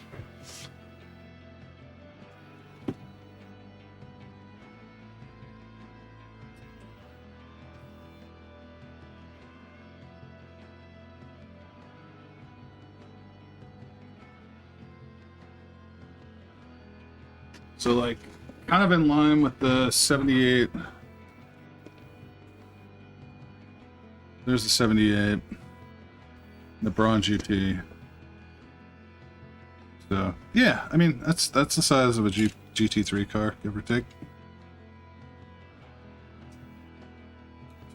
So, like, kind of in line with the 78. There's the 78. The Braun GT. So, yeah, I mean, that's the size of a GT3 car, give or take.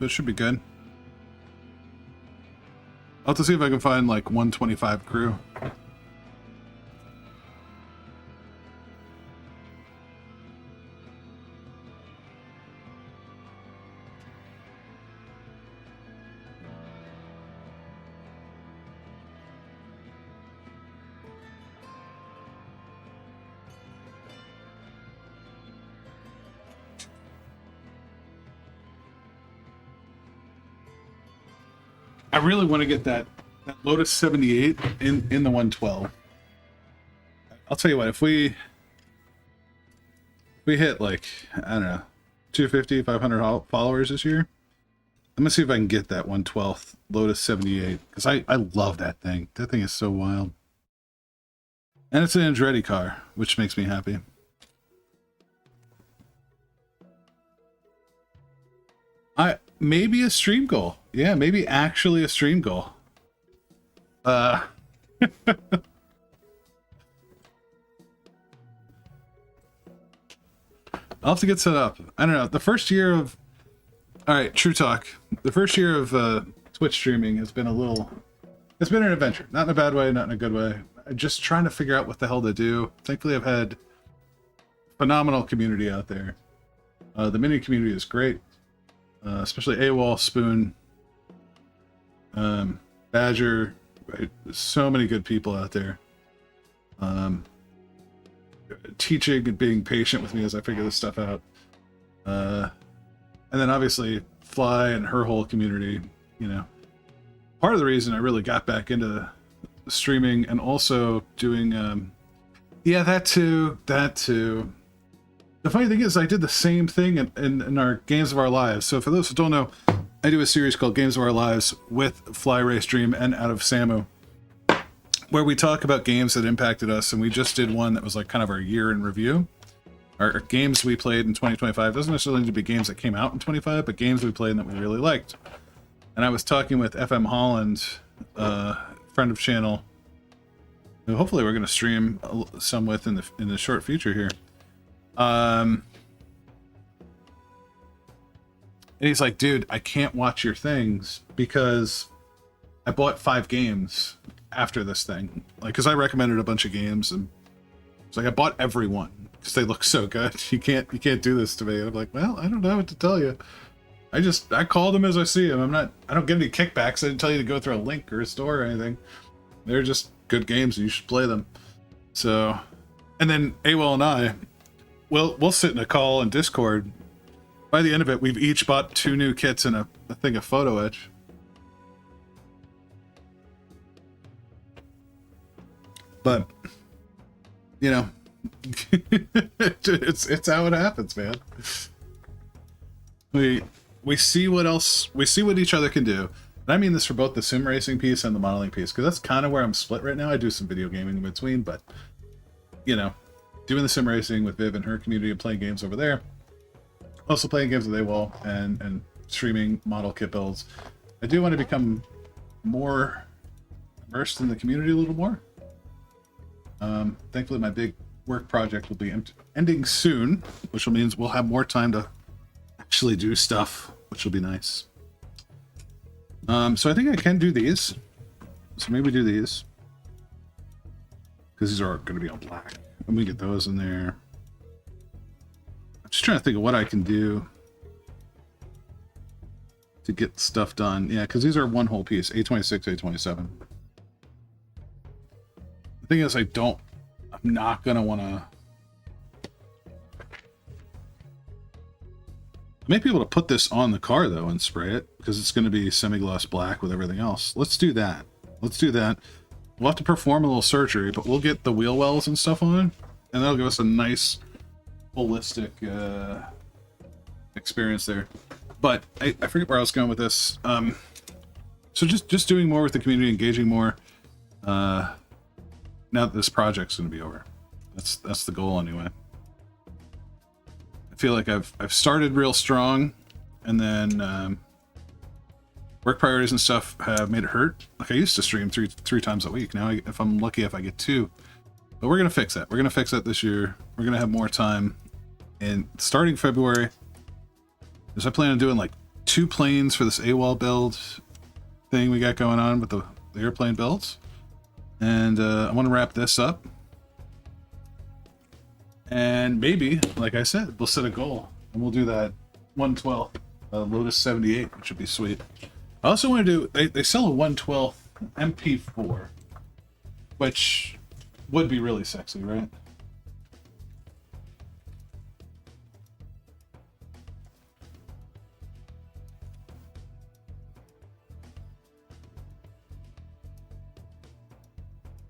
So it should be good. I'll have to see if I can find, like, 125 crew. I really want to get that Lotus 78 in the 112. I'll tell you what, if we hit, like, I don't know, 250, 500 followers this year, I'm gonna see if I can get that 112th Lotus 78, because I love that thing. That thing is so wild. And it's an Andretti car, which makes me happy. Maybe a stream goal. Yeah, maybe actually a stream goal. I'll have to get set up. I don't know. The first year of... Alright, true talk. The first year of Twitch streaming has been a little... It's been an adventure. Not in a bad way, not in a good way. I'm just trying to figure out what the hell to do. Thankfully, I've had phenomenal community out there. The mini community is great. Especially AWOL, Spoon, Badger, right? So many good people out there. Teaching and being patient with me as I figure this stuff out. And then obviously Fly and her whole community, you know. Part of the reason I really got back into streaming and also doing, yeah, that too. The funny thing is, I did the same thing in our Games of Our Lives. So for those who don't know, I do a series called Games of Our Lives with Fly Race Dream and Out of Samu, where we talk about games that impacted us, and we just did one that was like kind of our year in review. Our games we played in 2025 doesn't necessarily need to be games that came out in 25, but games we played and that we really liked. And I was talking with FM Holland, friend of channel, who hopefully we're going to stream some with in the short future here. And he's like, dude, I can't watch your things because I bought 5 games after this thing. Like, because I recommended a bunch of games, and it's like I bought every one because they look so good. You can't do this to me. And I'm like, well, I don't know what to tell you. I call them as I see them. I don't get any kickbacks. I didn't tell you to go through a link or a store or anything. They're just good games and you should play them. So, and then AWOL and I, we'll sit in a call in Discord. By the end of it, we've each bought 2 new kits and a thing of photo etch. But, you know, it's how it happens, man. We see what each other can do. And I mean this for both the sim racing piece and the modeling piece, because that's kind of where I'm split right now. I do some video gaming in between, but, you know, doing the sim racing with Viv and her community and playing games over there. Also playing games with AWOL and streaming model kit builds. I do want to become more immersed in the community a little more. Thankfully, my big work project will be ending soon, which means we'll have more time to actually do stuff, which will be nice. So I think I can do these. So maybe do these. Because these are going to be on black. Let me get those in there. I'm just trying to think of what I can do. to get stuff done. Yeah, because these are one whole piece, A26, A27. The thing is, I'm not going to want to... I may be able to put this on the car, though, and spray it, because it's going to be semi-gloss black with everything else. Let's do that. Let's do that. We'll have to perform a little surgery, but we'll get the wheel wells and stuff on, and that'll give us a nice, holistic experience there. But I forget where I was going with this. So just doing more with the community, engaging more, now that this project's going to be over. That's the goal, anyway. I feel like I've started real strong, and then work priorities and stuff have made it hurt. Like, I used to stream three times a week. Now, if I'm lucky, if I get 2. But we're gonna fix that. We're gonna fix that this year. We're gonna have more time. And starting February, is I plan on doing like 2 planes for this AWOL build thing we got going on with the airplane builds. And I want to wrap this up. And maybe, like I said, we'll set a goal, and we'll do that 1/12 Lotus 78, which would be sweet. I also want to do, they sell a 1/12 MP4, which would be really sexy, right?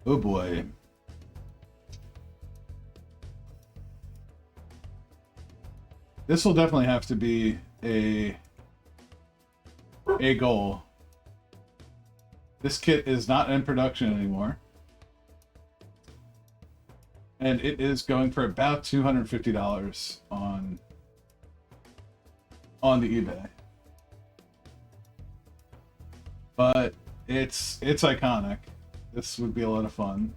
Oh boy. This will definitely have to be a goal. This kit is not in production anymore. And it is going for about $250 on the eBay. But it's iconic. This would be a lot of fun.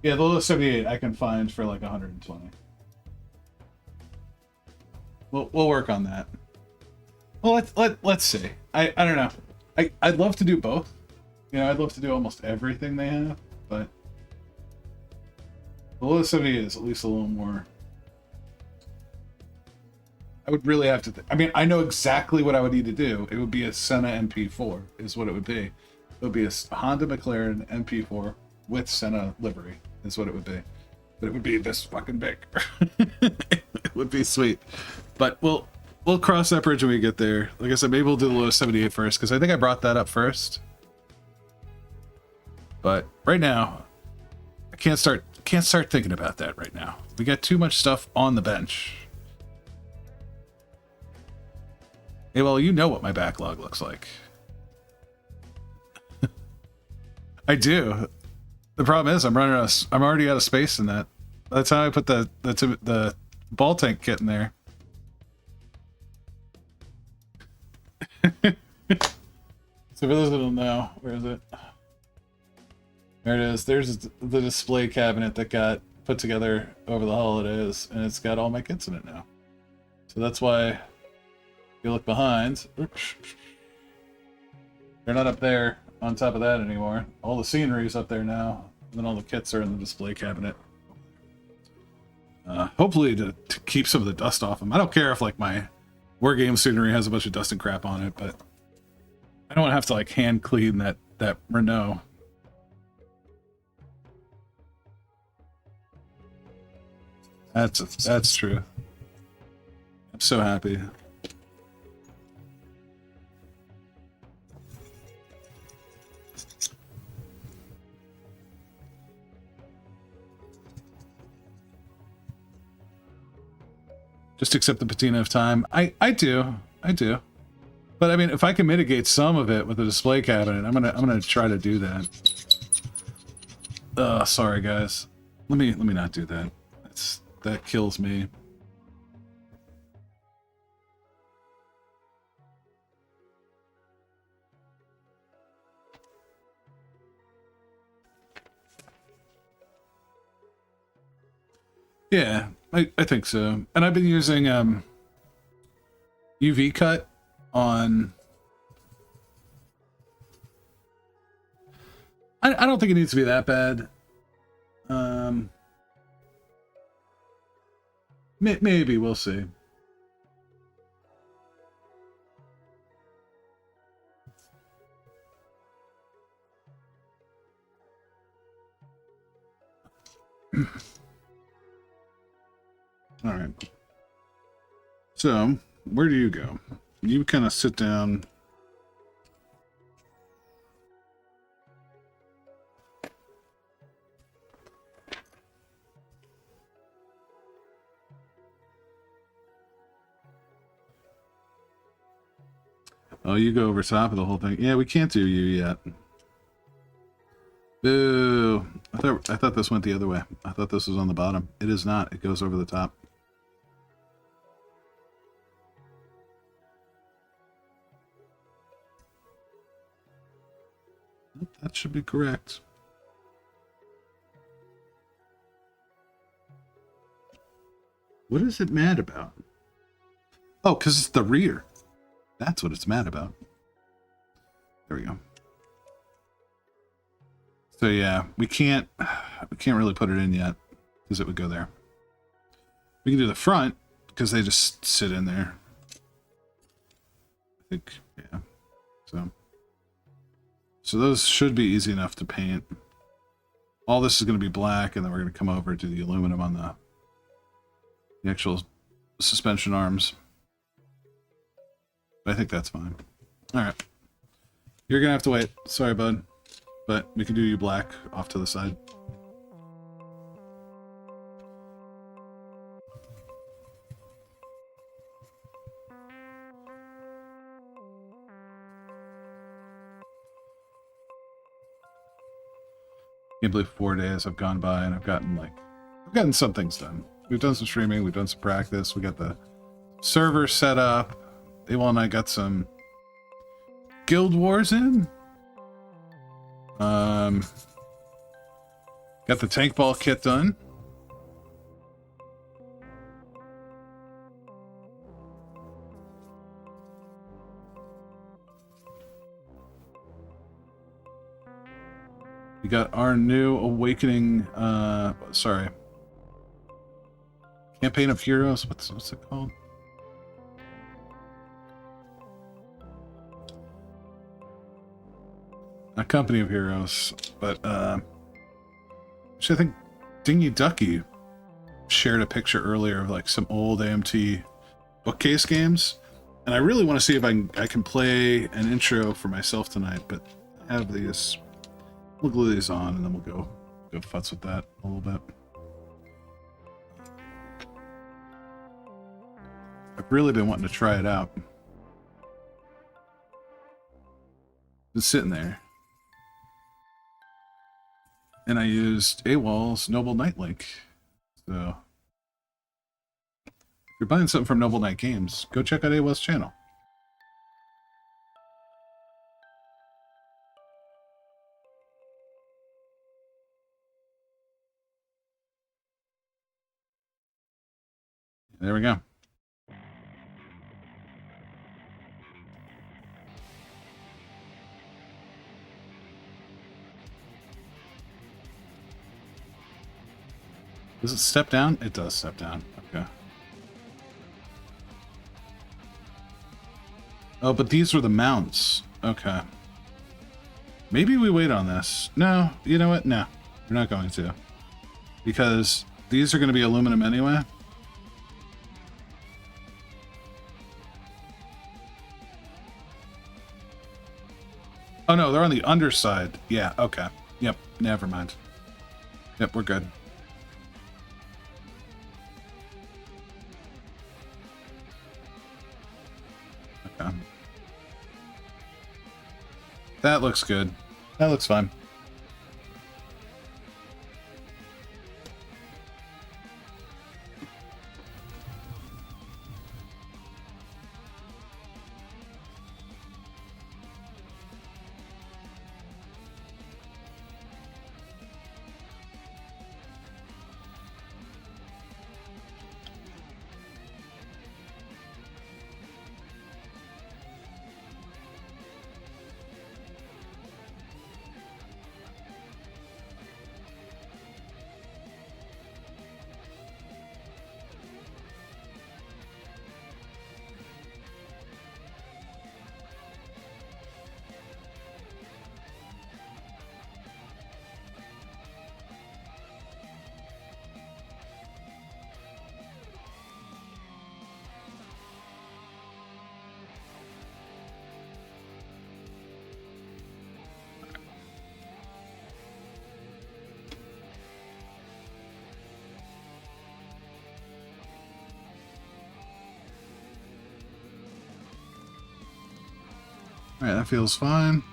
Yeah, the Lotus 78 I can find for like 120. We'll work on that. Well, let's see. I don't know. I'd love to do both. You know, I'd love to do almost everything they have, but the Lotus 78 is at least a little more. I would really have to. I mean, I know exactly what I would need to do. It would be a Senna MP4, is what it would be. It would be a Honda McLaren MP4 with Senna livery, is what it would be. But it would be this fucking big. It would be sweet. But we'll cross that bridge when we get there. Like I said, maybe we'll do the Lotus 78 first, because I think I brought that up first. But right now, I can't start thinking about that right now. We got too much stuff on the bench. Hey, well, you know what my backlog looks like. I do. The problem is I'm already out of space in that. That's how I put the ball tank kit in there. So for those that don't know, where is it? There it is. There's the display cabinet that got put together over the holidays, and it's got all my kits in it now. So that's why, if you look behind, oops, they're not up there on top of that anymore. All the scenery's up there now, and then all the kits are in the display cabinet. Hopefully to keep some of the dust off them. I don't care if like my war game scenery has a bunch of dust and crap on it, but I don't want to have to like hand clean that Renault. That's true. I'm so happy. Just accept the patina of time. I do. But I mean, if I can mitigate some of it with the display cabinet, I'm gonna try to do that. Sorry guys. Let me not do that. That kills me. Yeah, I think so. And I've been using UV cut on. I don't think it needs to be that bad. Maybe we'll see. All right. So, where do you go? You kind of sit down. Oh, you go over top of the whole thing. Yeah, we can't do you yet. Boo. I thought this went the other way. I thought this was on the bottom. It is not. It goes over the top. That should be correct. What is it mad about? Oh, because it's the rear. That's what it's mad about. There we go. So yeah, we can't really put it in yet because it would go there. We can do the front because they just sit in there. I think, yeah. So those should be easy enough to paint. All this is going to be black, and then we're going to come over to the aluminum on the actual suspension arms. But I think that's fine. All right. You're going to have to wait. Sorry, bud. But we can do you black off to the side. Can't believe 4 days have gone by and I've gotten some things done. We've done some streaming, we've done some practice, we got the server set up. Abel and I got some Guild Wars in. Got the tank ball kit done. We got our new Awakening, Campaign of Heroes. What's it called? A Company of Heroes, but which I think Dingy Ducky shared a picture earlier of like some old AMT bookcase games, and I really want to see if I can play an intro for myself tonight. But I have these. We'll glue these on, and then we'll go futz with that a little bit. I've really been wanting to try it out. It's sitting there. And I used AWOL's Noble Knight link. So if you're buying something from Noble Knight Games, go check out AWOL's channel. There we go. Does it step down? It does step down. Okay. Oh, but these were the mounts. Okay. Maybe we wait on this. No, you know what? No, we're not going to. Because these are going to be aluminum anyway. Oh no, they're on the underside. Yeah, okay. Yep, never mind. Yep, we're good. Okay. That looks good. That looks fine. Alright, that feels fine.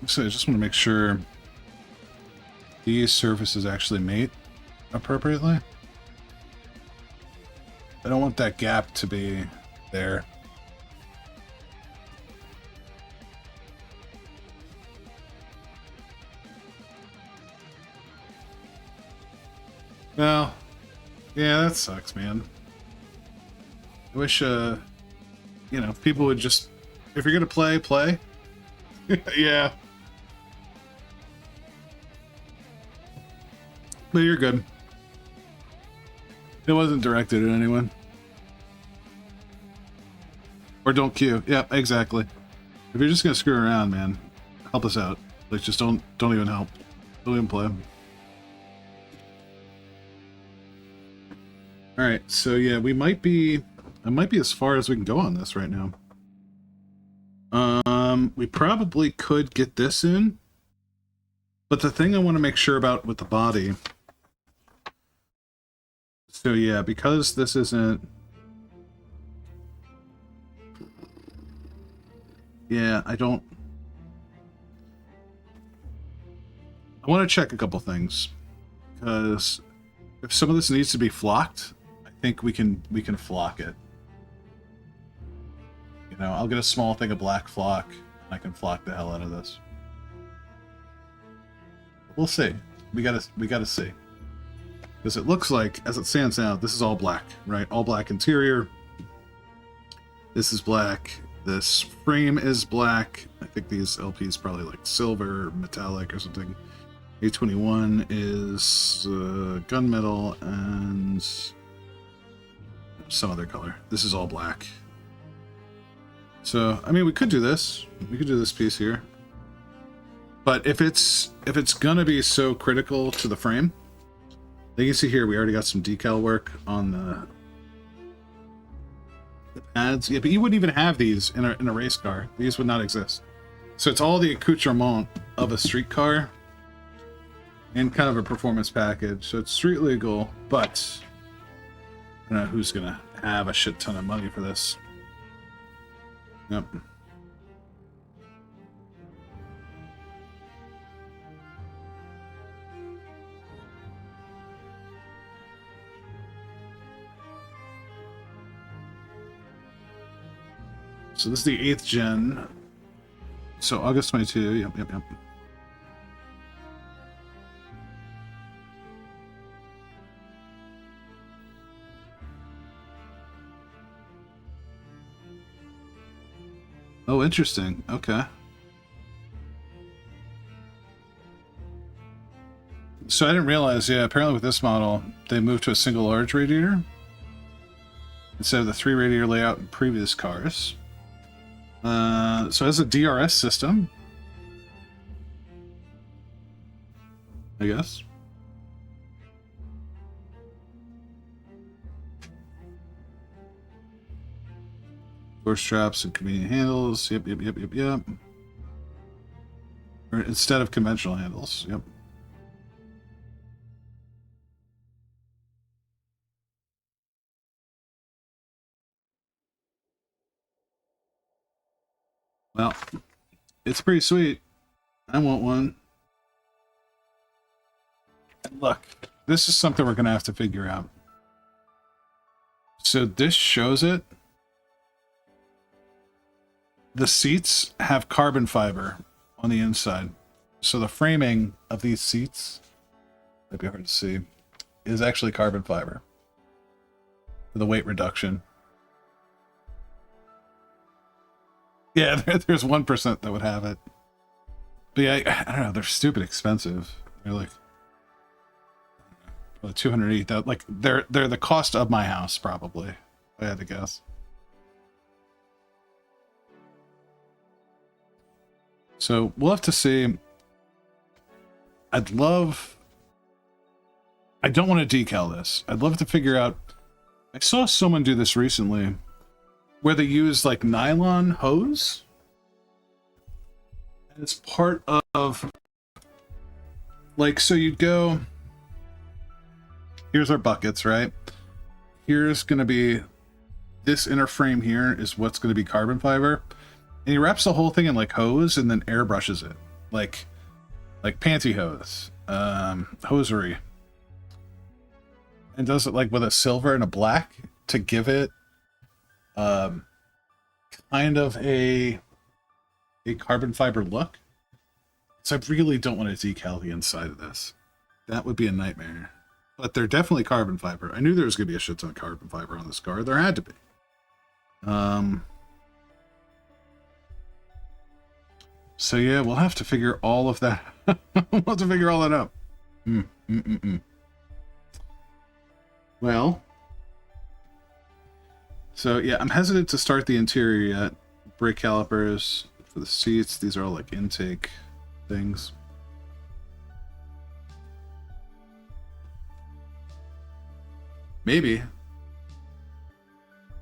So I just want to make sure these surfaces actually mate appropriately. I don't want that gap to be there. Well, yeah, that sucks, man. I wish, you know, people would just, if you're gonna play, play. Yeah. But you're good. It wasn't directed at anyone. Or don't queue. Yeah, exactly. If you're just gonna screw around, man, help us out. Like, just don't even help. Don't even play. Alright, so yeah, I might be as far as we can go on this right now. We probably could get this in. But the thing I want to make sure about with the body... So yeah, because this isn't... Yeah, I don't... I want to check a couple things. Because if some of this needs to be flocked, I think we can flock it. You know, I'll get a small thing of black flock, and I can flock the hell out of this. We'll see. We gotta see. Because it looks like, as it stands now, this is all black, right? All black interior. This is black. This frame is black. I think these LPs probably like silver, metallic, or something. A21 is gunmetal and some other color. This is all black. So, I mean, we could do this. We could do this piece here. But if it's gonna be so critical to the frame, you can see here we already got some decal work on the pads. Yeah, but you wouldn't even have these in a race car. These would not exist. So it's all the accoutrement of a street car and kind of a performance package. So it's street legal, but I don't know who's gonna have a shit ton of money for this. Yep. So this is the 8th gen. So August 22, yep. Oh, interesting. Okay. So I didn't realize, yeah, apparently with this model, they moved to a single large radiator instead of the 3 radiator layout in previous cars. So it has a DRS system, I guess. Door straps and convenient handles. Yep. Or instead of conventional handles. Yep. Well, it's pretty sweet. I want one. Look, this is something we're going to have to figure out. So this shows it. The seats have carbon fiber on the inside. So the framing of these seats, might be hard to see, is actually carbon fiber for the weight reduction. Yeah, there's 1% that would have it. But yeah, I don't know, they're stupid expensive, They're like 280,000. Like they're the cost of my house probably. If I had to guess. So we'll have to see. I don't want to decal this. I'd love to figure out. I saw someone do this recently where they use like nylon hose. And it's part of like, so you'd go, here's our buckets, right? Here's going to be this inner frame here is what's going to be carbon fiber. And he wraps the whole thing in like hose and then airbrushes it. Like pantyhose, hosiery. And does it like with a silver and a black to give it kind of a carbon fiber look. So I really don't want to decal the inside of this. That would be a nightmare. But they're definitely carbon fiber. I knew there was going to be a shit ton of carbon fiber on this car. There had to be. So yeah, we'll have to figure all of that. We'll have to figure all that out. Well, so yeah, I'm hesitant to start the interior yet. Brake calipers for the seats. These are all like intake things. Maybe.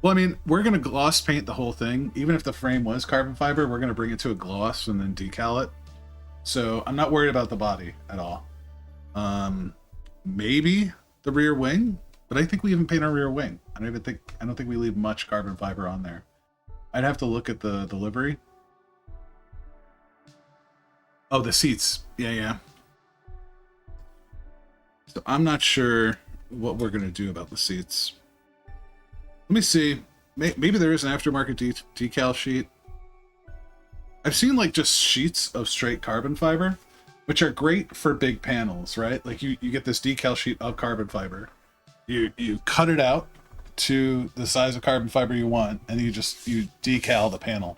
Well, I mean, we're going to gloss paint the whole thing. Even if the frame was carbon fiber, we're going to bring it to a gloss and then decal it. So I'm not worried about the body at all. Maybe the rear wing, but I think we even paint our rear wing. I don't think we leave much carbon fiber on there. I'd have to look at the livery. Oh, the seats. Yeah. So I'm not sure what we're going to do about the seats. Let me see. Maybe there is an aftermarket decal sheet. I've seen like just sheets of straight carbon fiber, which are great for big panels, right? Like you get this decal sheet of carbon fiber. You cut it out to the size of carbon fiber you want, and you decal the panel,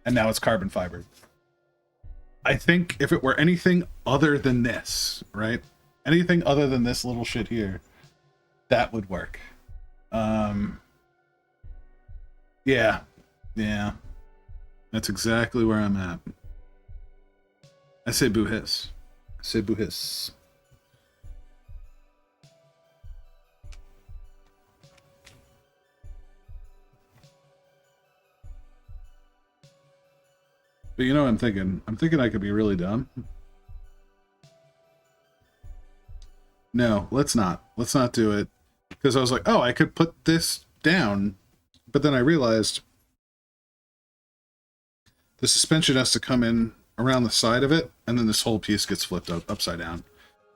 and now it's carbon fiber. I think if it were anything other than this, right? Anything other than this little shit here, that would work. Yeah. That's exactly where I'm at. I say boo hiss. But you know what I'm thinking? I'm thinking I could be really dumb. No, let's not. Let's not do it. Because I was like, oh, I could put this down. But then I realized the suspension has to come in around the side of it, and then this whole piece gets flipped upside down.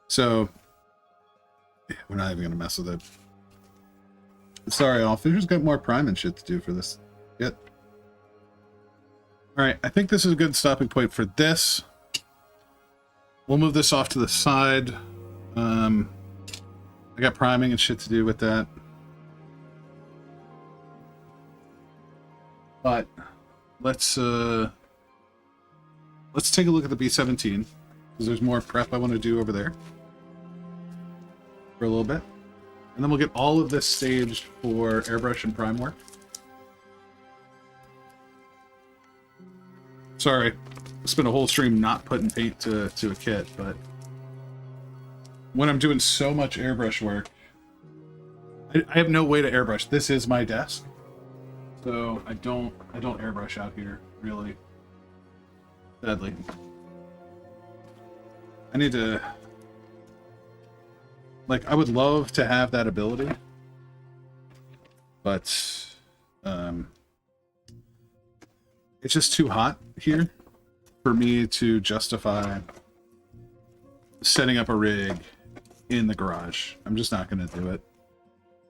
So, yeah, we're not even going to mess with it. Sorry, all. Fisher's got more prime and shit to do for this. Yet. Alright, I think this is a good stopping point for this. We'll move this off to the side. I got priming and shit to do with that. But let's take a look at the B-17, because there's more prep I want to do over there for a little bit. And then we'll get all of this staged for airbrush and prime work. Sorry, I spent a whole stream not putting paint to a kit, but when I'm doing so much airbrush work, I have no way to airbrush. This is my desk. So I don't airbrush out here, really. Sadly. I need to... Like, I would love to have that ability. But... it's just too hot here for me to justify setting up a rig in the garage. I'm just not going to do it.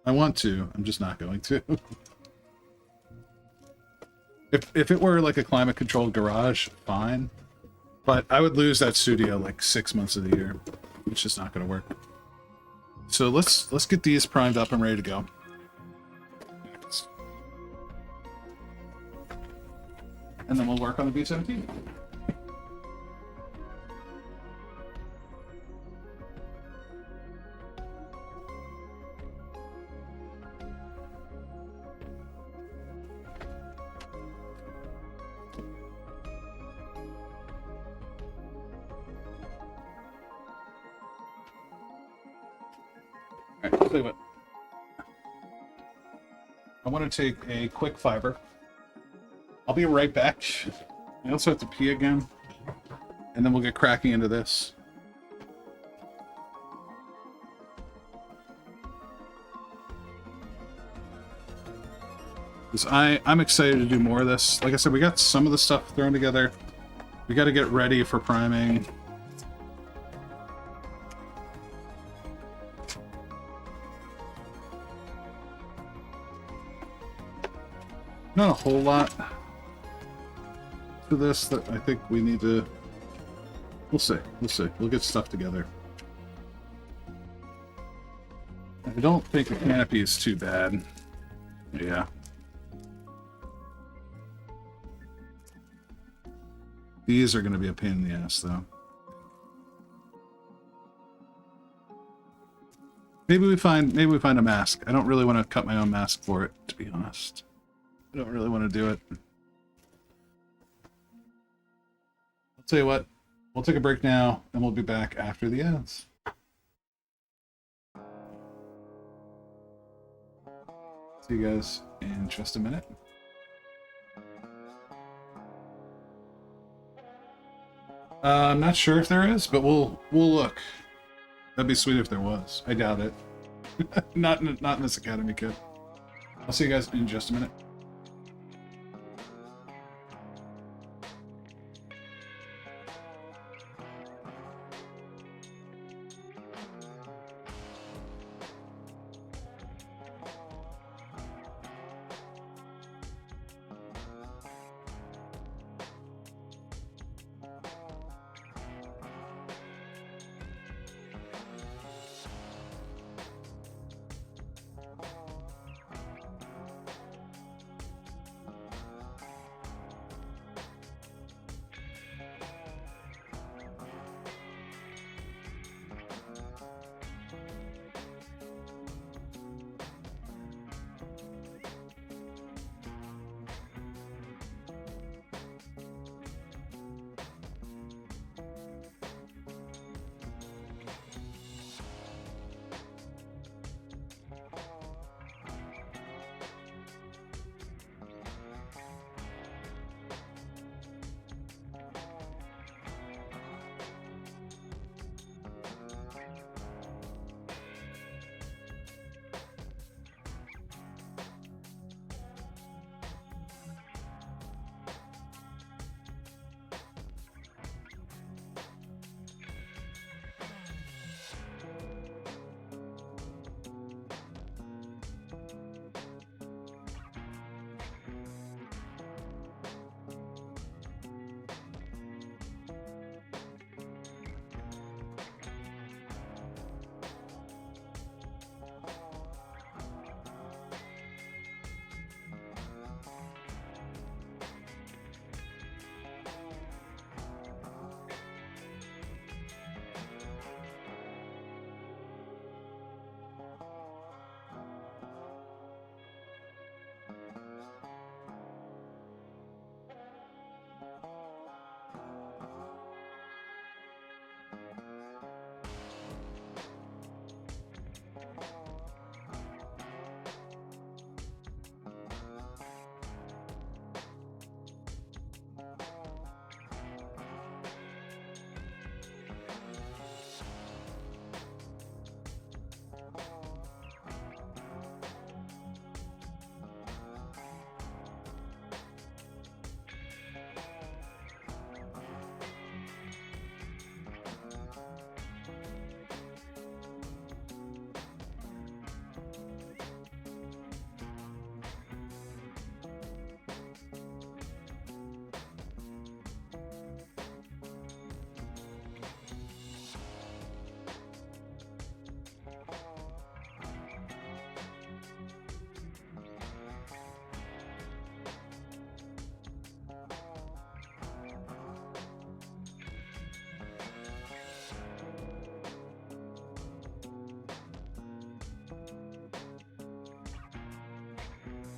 I want to. I'm just not going to. If it were like a climate-controlled garage, fine. But I would lose that studio like 6 months of the year. It's just not going to work. So let's get these primed up and ready to go. And then we'll work on the B-17. I'll tell you what. I want to take a quick fiber. I'll be right back. I also have to pee again. And then we'll get cracking into this. Because I'm excited to do more of this. Like I said, we got some of the stuff thrown together. We got to get ready for priming. Not a whole lot to this that I think we need to... We'll see. We'll see. We'll get stuff together. I don't think the canopy is too bad. Yeah. These are going to be a pain in the ass, though. Maybe we find a mask. I don't really want to cut my own mask for it, to be honest. I don't really want to do it. I'll tell you what. We'll take a break now, and we'll be back after the ads. See you guys in just a minute. I'm not sure if there is, but we'll look. That'd be sweet if there was. I doubt it. not in this Academy kit. I'll see you guys in just a minute.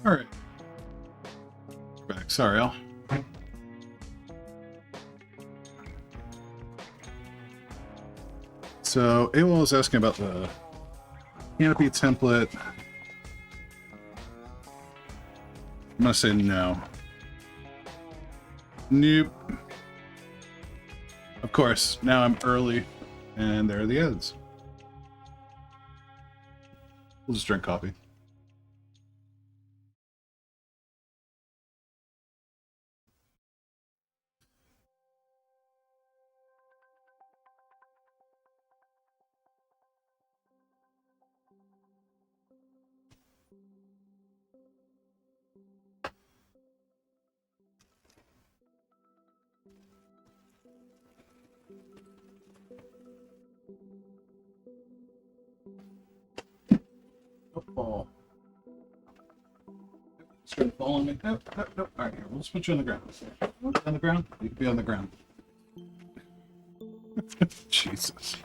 All right. Back. Sorry, Al. So, AWOL was asking about the Canopy template. I'm gonna say no. Nope. Of course, now I'm early, and there are the ends. We'll just drink coffee. Ball. Start following me. Nope, nope, nope. All right, here. We'll just put you on the ground. On the ground? You can be on the ground. Jesus.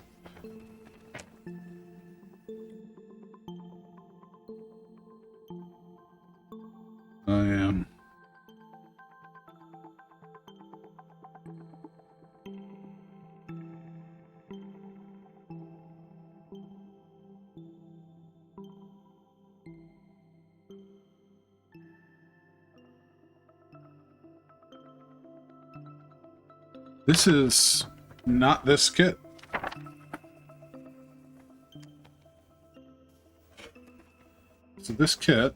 I am. This is not this kit. So this kit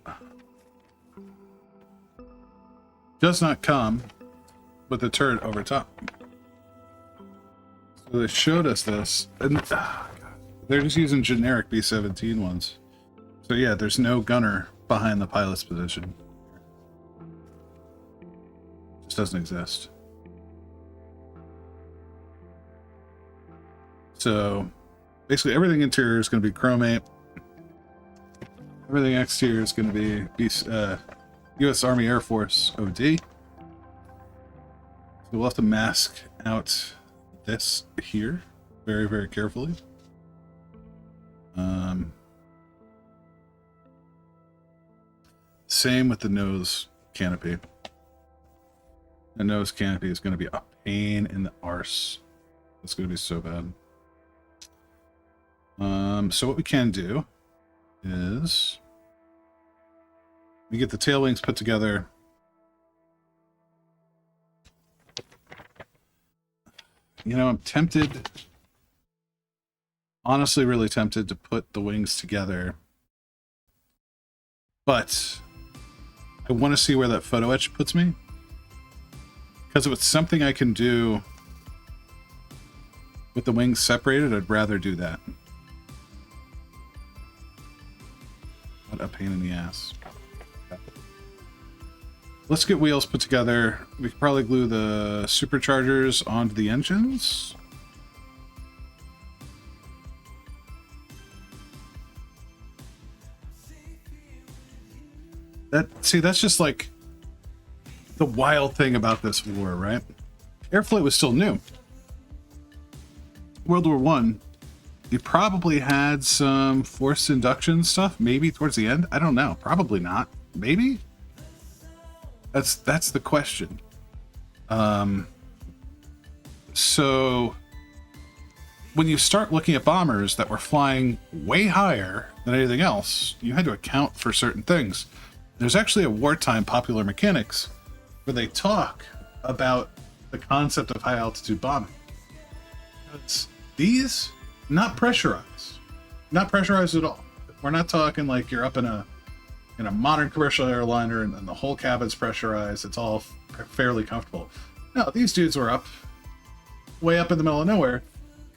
does not come with the turret over top. So they showed us this, and they're just using generic B-17 ones. So yeah, there's no gunner behind the pilot's position. Just doesn't exist. So basically everything interior is going to be chromate. Everything exterior is going to be U.S. Army Air Force OD. So we'll have to mask out this here very, very carefully. Same with the nose canopy. The nose canopy is going to be a pain in the arse. It's going to be so bad. So what we can do is we get the tail wings put together. You know, I'm tempted, honestly really tempted to put the wings together, but I want to see where that photo etch puts me, because if it's something I can do with the wings separated, I'd rather do that. What a pain in the ass. Let's get wheels put together. We could probably glue the superchargers onto the engines. That's just like the wild thing about this war, right? Airflight was still new. World War One, you probably had some forced induction stuff, maybe towards the end. I don't know. Probably not. Maybe? That's the question. So when you start looking at bombers that were flying way higher than anything else, you had to account for certain things. There's actually a wartime popular mechanics where they talk about the concept of high altitude bombing. These, not pressurized. Not pressurized at all. We're not talking like you're up in a modern commercial airliner and the whole cabin's pressurized. It's all fairly comfortable. No, these dudes were up, way up in the middle of nowhere,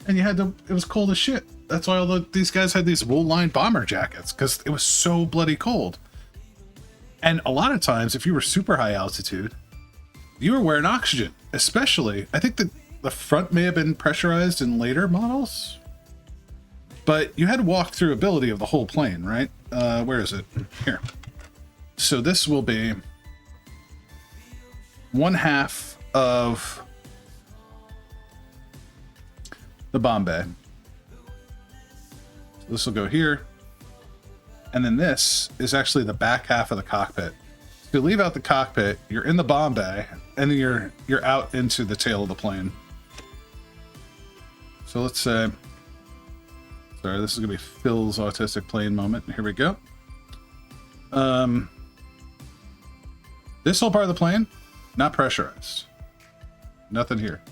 and it was cold as shit. That's why these guys had these wool-lined bomber jackets, because it was so bloody cold. And a lot of times, if you were super high altitude, you were wearing oxygen. Especially, I think the front may have been pressurized in later models, but you had to walk through ability of the whole plane, right? Where is it? Here. So this will be 1/2 of the bomb bay. So this will go here. And then this is actually the back half of the cockpit. So you leave out the cockpit, you're in the bomb bay, and then you're out into the tail of the plane. So let's Sorry, this is gonna be Phil's autistic plane moment. Here we go. This whole part of the plane, not pressurized. Nothing here.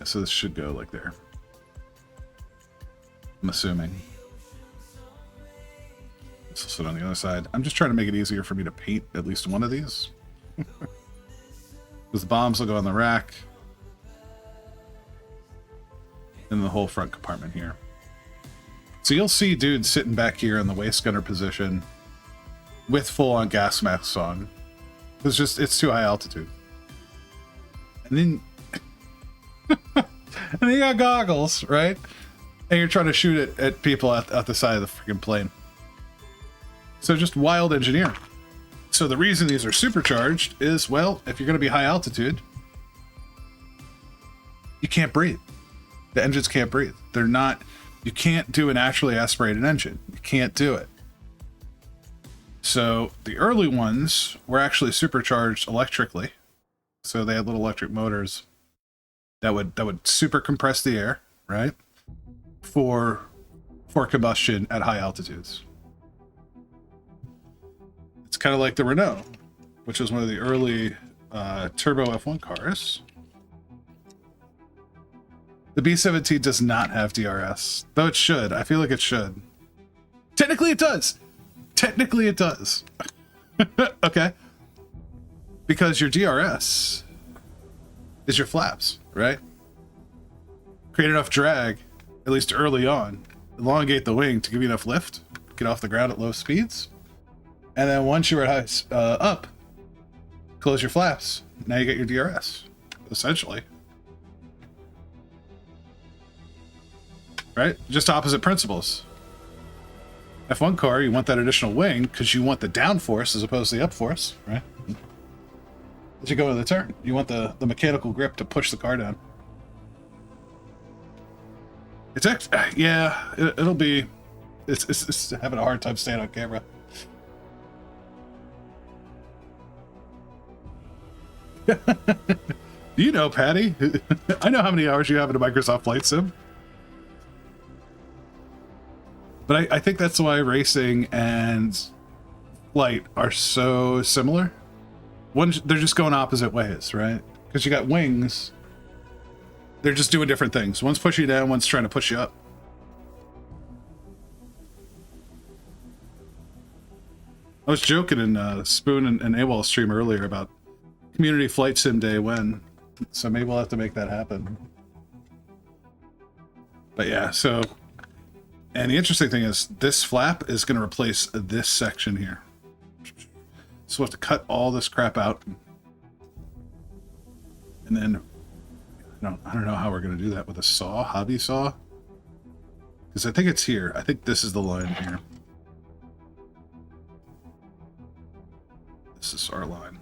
So this should go like there. I'm assuming. This will sit on the other side. I'm just trying to make it easier for me to paint at least one of these. Because the bombs will go on the rack. And the whole front compartment here. So you'll see dudes sitting back here in the waist gunner position with full-on gas masks on. It's too high altitude. And then and then you got goggles, right? And you're trying to shoot it at people at the side of the freaking plane. So just wild engineering. So the reason these are supercharged is, well, if you're going to be high altitude, you can't breathe. The engines can't breathe. They're not, you can't do a naturally aspirated engine. You can't do it. So the early ones were actually supercharged electrically. So they had little electric motors that would super compress the air, right? For combustion at high altitudes. It's kind of like the Renault, which was one of the early turbo F1 cars. The B-17D does not have DRS, though it should. I feel like it should. Technically it does. Technically it does. Okay. Because your DRS is your flaps, right? Create enough drag, at least early on. Elongate the wing to give you enough lift. Get off the ground at low speeds. And then once you're at up, close your flaps. Now you get your DRS, essentially. Right? Just opposite principles. F1 car, you want that additional wing because you want the downforce as opposed to the upforce, right? As you go into the turn, you want the mechanical grip to push the car down. It'll be. It's having a hard time staying on camera. Do you know, Patty? I know how many hours you have in a Microsoft Flight Sim. But I think that's why racing and flight are so similar. They're just going opposite ways, right? Because you got wings. They're just doing different things. One's pushing you down, one's trying to push you up. I was joking in Spoon and AWOL stream earlier about Community Flight Sim Day when. So maybe we'll have to make that happen. But yeah, so... And the interesting thing is, this flap is going to replace this section here. So we'll have to cut all this crap out. And then, I don't know how we're going to do that with a saw, hobby saw. Because I think it's here. I think this is the line here. This is our line.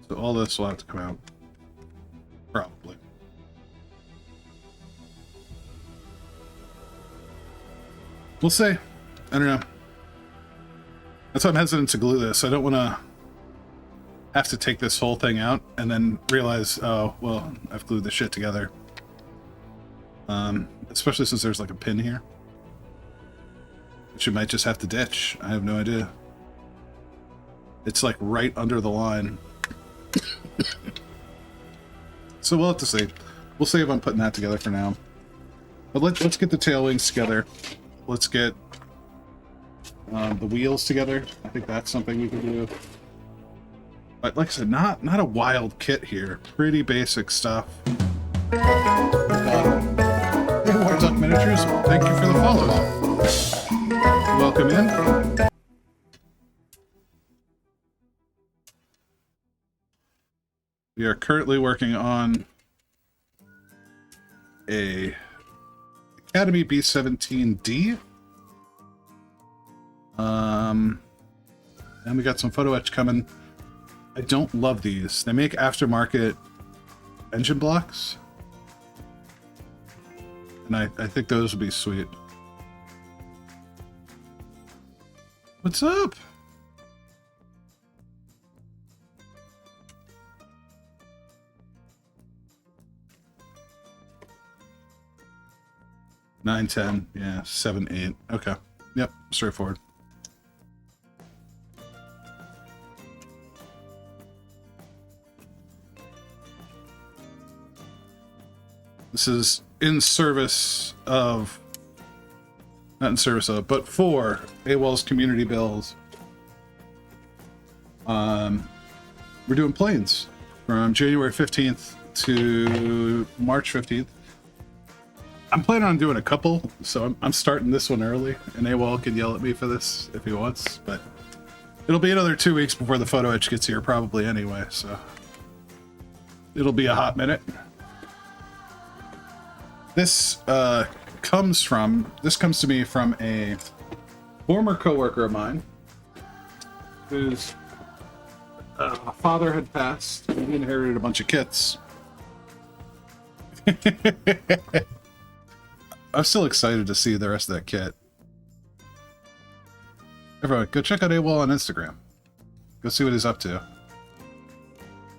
So all this will have to come out. Probably. We'll see. I don't know. That's why I'm hesitant to glue this. I don't want to have to take this whole thing out and then realize, oh, well, I've glued the shit together. Especially since there's like a pin here. Which you might just have to ditch. I have no idea. It's like right under the line. So we'll have to see. We'll see if I'm putting that together for now. But let's get the tail wings together. Let's get the wheels together. I think that's something we can do. But like I said, not a wild kit here. Pretty basic stuff. Hey, War Duck Miniatures, thank you for the follow. Welcome in. We are currently working on a Academy B-17D. And we got some photo etch coming. I don't love these. They make aftermarket engine blocks. And I think those would be sweet. What's up? 9, 10, yeah, 7, 8. Okay. Yep, straightforward. This is in service of, not in service of, but for AWOL's community bills. We're doing planes from January 15th to March 15th. I'm planning on doing a couple, so I'm starting this one early, and AWOL can yell at me for this if he wants, but it'll be another 2 weeks before the photo etch gets here probably anyway, so it'll be a hot minute. This comes to me from a former coworker of mine whose father had passed and he inherited a bunch of kits. I'm still excited to see the rest of that kit. Everyone, go check out AWOL on Instagram. Go see what he's up to.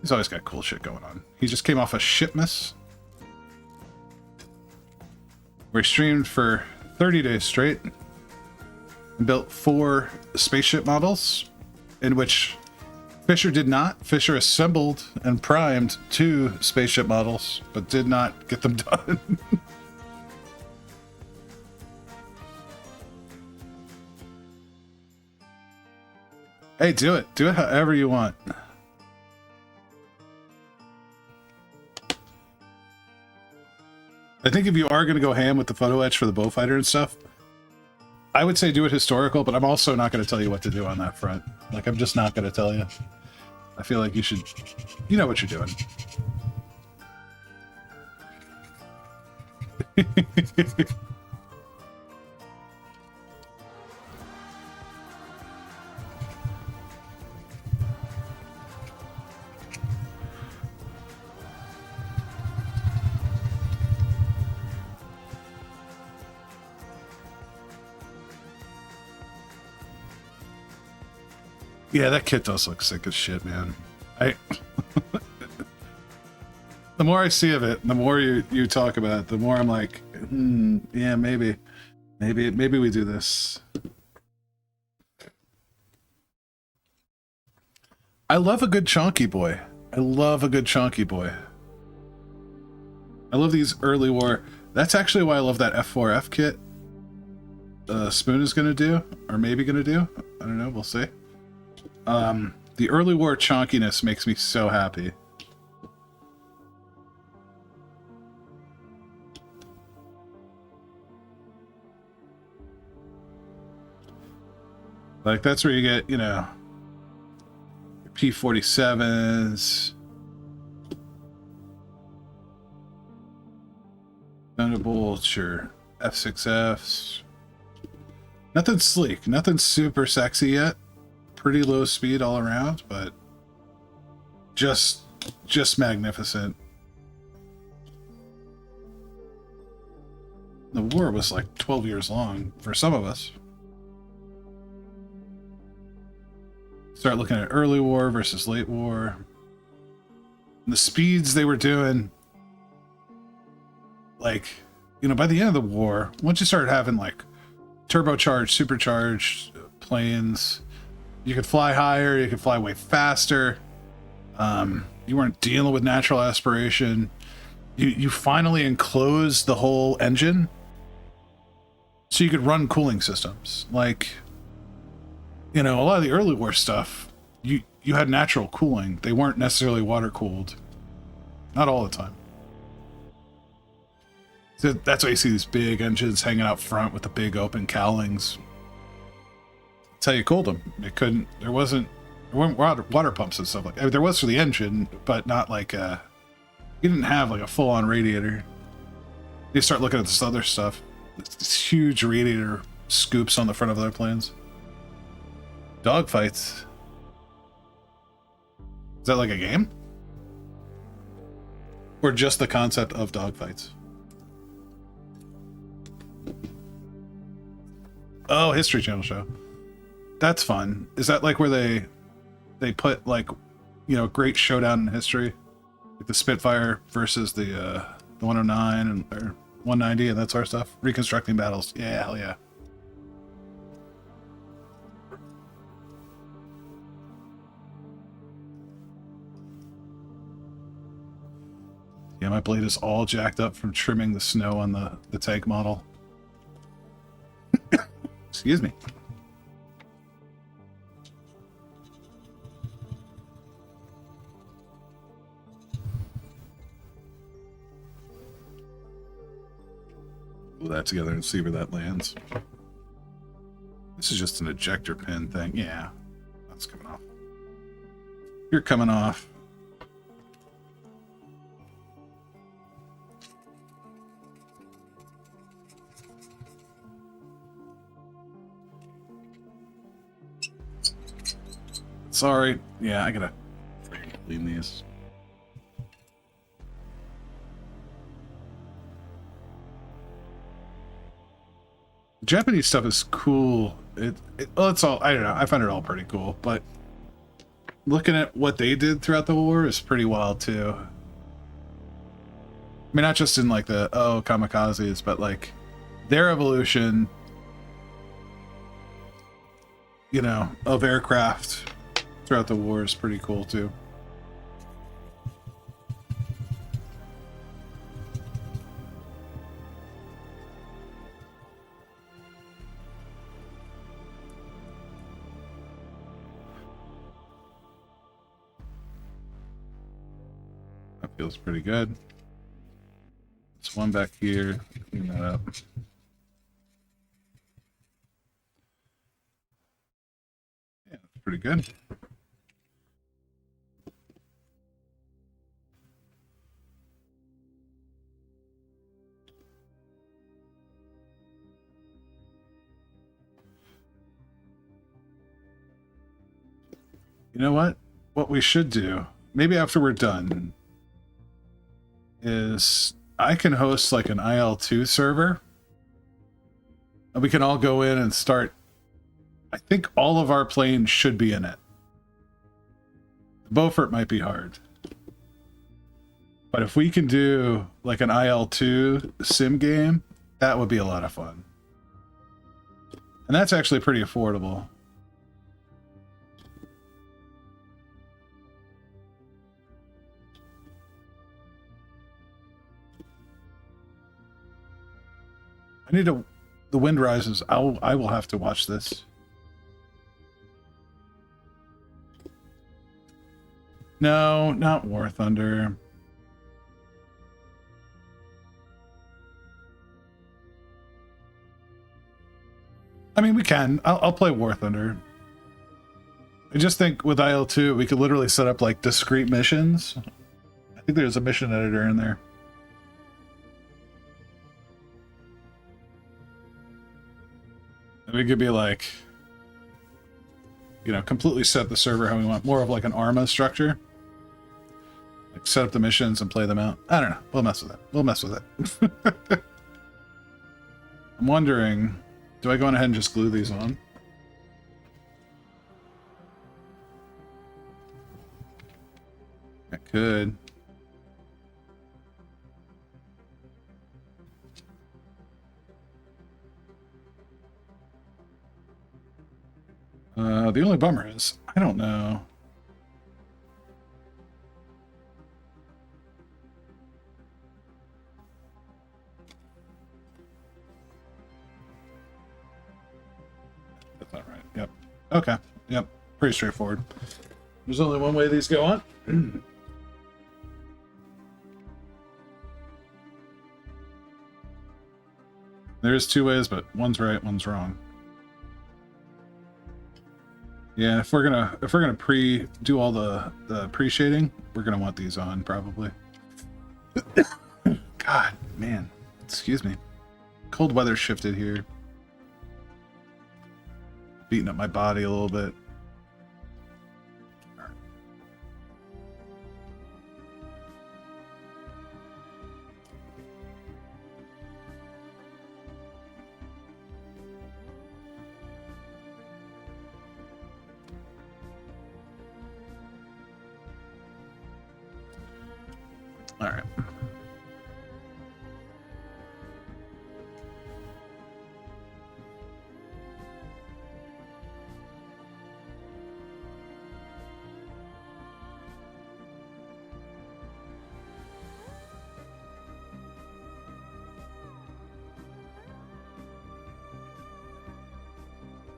He's always got cool shit going on. He just came off a Shipmas, where he streamed for 30 days straight and built 4 spaceship models, in which Fisher did not. Fisher assembled and primed 2 spaceship models, but did not get them done. Hey, do it. Do it however you want. I think if you are going to go ham with the photo etch for the Beaufighter and stuff, I would say do it historical, but I'm also not going to tell you what to do on that front. Like, I'm just not going to tell you. I feel like you should... You know what you're doing. Yeah, that kit does look sick as shit, man. The more I see of it, the more you talk about it, the more I'm like, yeah, maybe we do this. I love a good chonky boy. I love a good chonky boy. I love these early war. That's actually why I love that F4F kit. Spoon is gonna do, or maybe gonna do. I don't know. We'll see. The early war chonkiness makes me so happy. Like, that's where you get, you know, your P-47s, Thunderbolts, your F-6Fs. Nothing sleek, nothing super sexy yet. Pretty low speed all around, but just magnificent. The war was like 12 years long for some of us. Start looking at early war versus late war. And the speeds they were doing, like, you know, by the end of the war, once you started having like turbocharged, supercharged planes, you could fly higher, you could fly way faster. You weren't dealing with natural aspiration. You finally enclosed the whole engine so you could run cooling systems. Like, you know, a lot of the early war stuff, you had natural cooling. They weren't necessarily water cooled. Not all the time. So that's why you see these big engines hanging out front with the big open cowlings. That's how you cooled them. There weren't water pumps and stuff like that. I mean, there was for the engine, but not like you didn't have like a full-on radiator. You start looking at this other stuff. This huge radiator scoops on the front of their planes. Dogfights. Is that like a game? Or just the concept of dogfights? Oh, History Channel show. That's fun. Is that like where they put, like, you know, great showdown in history? Like the Spitfire versus the 109 and 190 and that sort of stuff. Reconstructing battles. Yeah, hell yeah. Yeah, my blade is all jacked up from trimming the snow on the tank model. Excuse me. Glue that together and see where that lands. This is just an ejector pin thing. Yeah, that's coming off. You're coming off. Sorry. Yeah, I gotta clean these. Japanese stuff is cool. Well, it's all, I don't know, I find it all pretty cool, but looking at what they did throughout the war is pretty wild too. I mean, not just in like the, oh, kamikazes, but like their evolution, you know, of aircraft throughout the war is pretty cool too. That feels pretty good. There's one back here. Clean that up. Yeah, that's pretty good. You know what? What we should do, maybe after we're done, is I can host like an IL-2 server. And we can all go in and start. I think all of our planes should be in it. The Beaufort might be hard. But if we can do like an IL-2 sim game, that would be a lot of fun. And that's actually pretty affordable. I need to. The wind rises. I will have to watch this. No, not War Thunder. I mean, we can. I'll play War Thunder. I just think with IL-2, we could literally set up like discrete missions. I think there's a mission editor in there. We could be like, you know, completely set the server how we want. More of like an ARMA structure. Like set up the missions and play them out. I don't know. We'll mess with it. We'll mess with it. I'm wondering, do I go on ahead and just glue these on? I could. The only bummer is, I don't know. That's not right. Yep. Okay. Yep. Pretty straightforward. There's only one way these go on. There's two ways, but one's right, one's wrong. Yeah, if we're gonna do all the pre-shading, we're gonna want these on probably. God, man, excuse me. Cold weather shifted here, beating up my body a little bit. All right.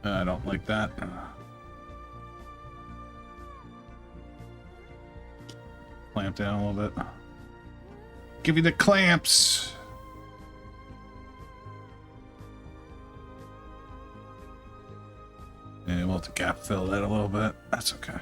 I don't like that. Clamp down a little bit. Give you the clamps! And we'll have to gap fill that a little bit. That's okay.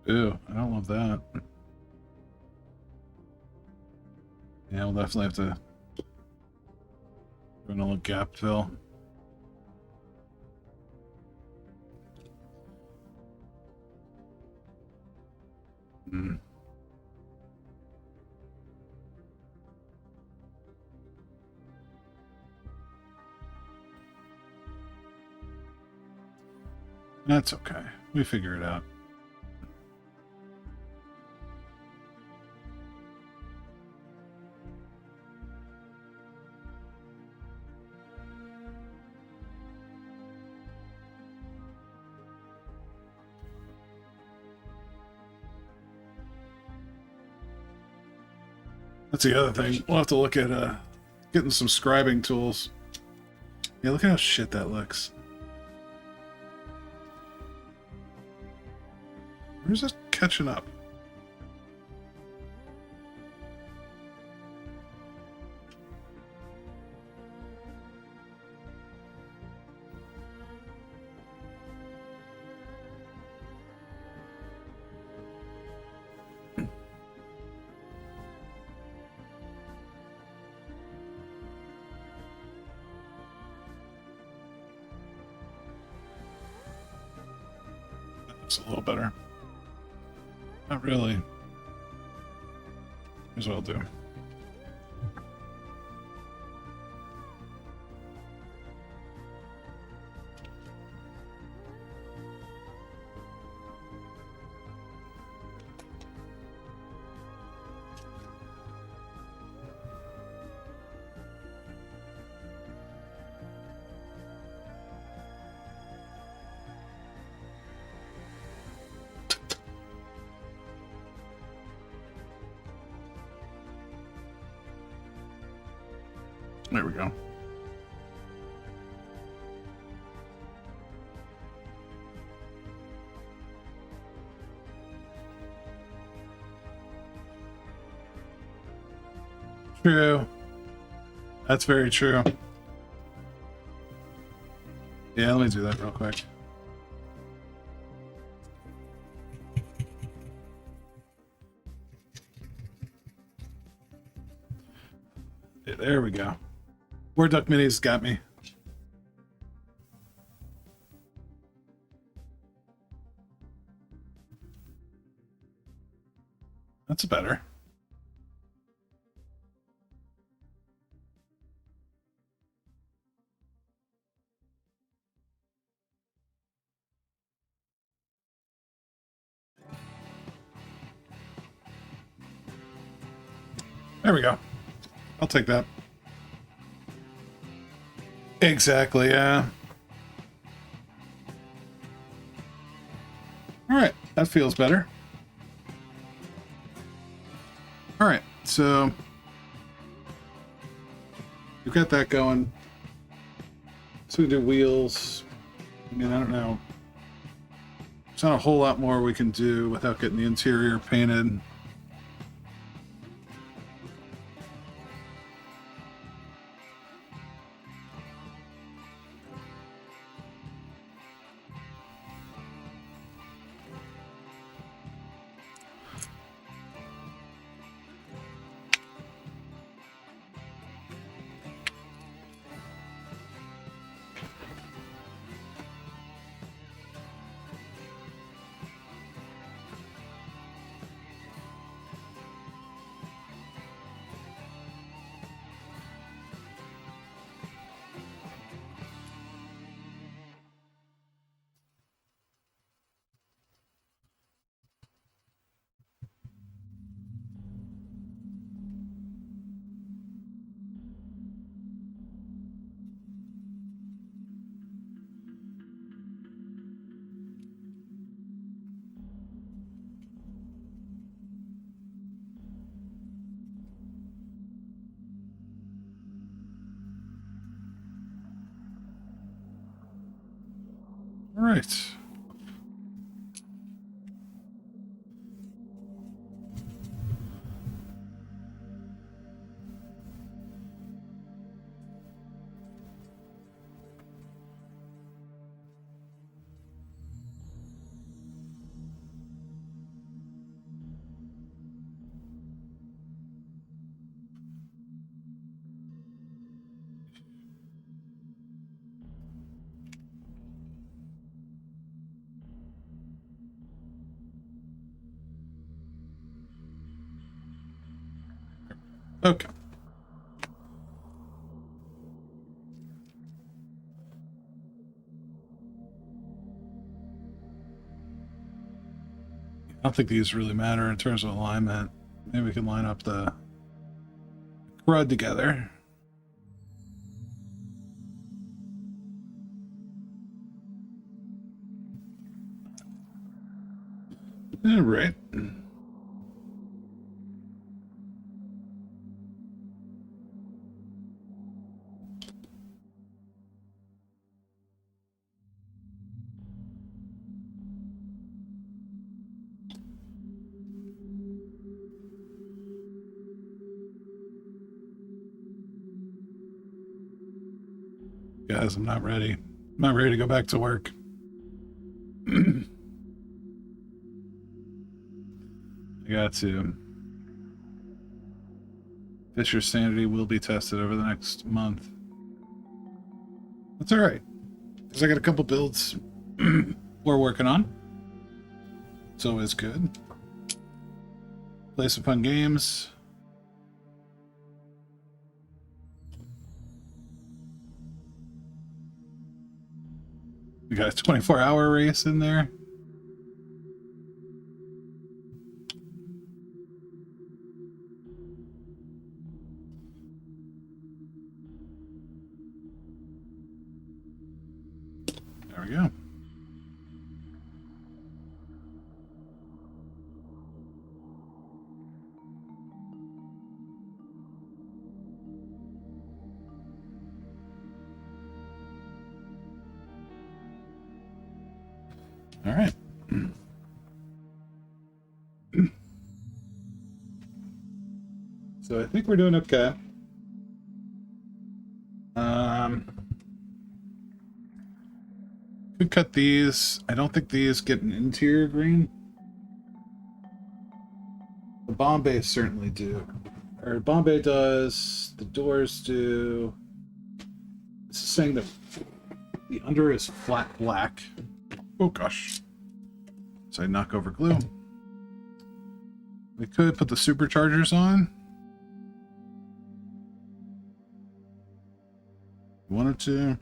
Ew, I don't love that. Yeah, we'll definitely have to do another gap fill. Hmm. That's okay. We figure it out. That's the other thing. We'll have to look at getting some scribing tools. Yeah, look at how shit that looks. Where's this catching up? Looks a little better. Not really. Here's what I'll do. There we go. True. That's very true. Yeah, let me do that real quick. Yeah, there we go. Word Duck Minis got me. That's better. There we go. I'll take that. Exactly, yeah. Alright, that feels better. Alright, so we've got that going. So we do wheels. I mean, I don't know. There's not a whole lot more we can do without getting the interior painted. right. Okay. I don't think these really matter in terms of alignment. Maybe we can line up the crud together. All right. Guys, I'm not ready. I'm not ready to go back to work. I got to. Fisher's sanity will be tested over the next month. That's all right, because I got a couple builds we're working on. It's always good. Play some fun games. We got a 24-hour race in there. There we go. All right. So I think we're doing okay. Could cut these. I don't think these get an interior green. The Bombay certainly do. Or Bombay does. The doors do. This is saying that the under is flat black. Oh gosh. So I knock over glue. We could put the superchargers on. Wanted to.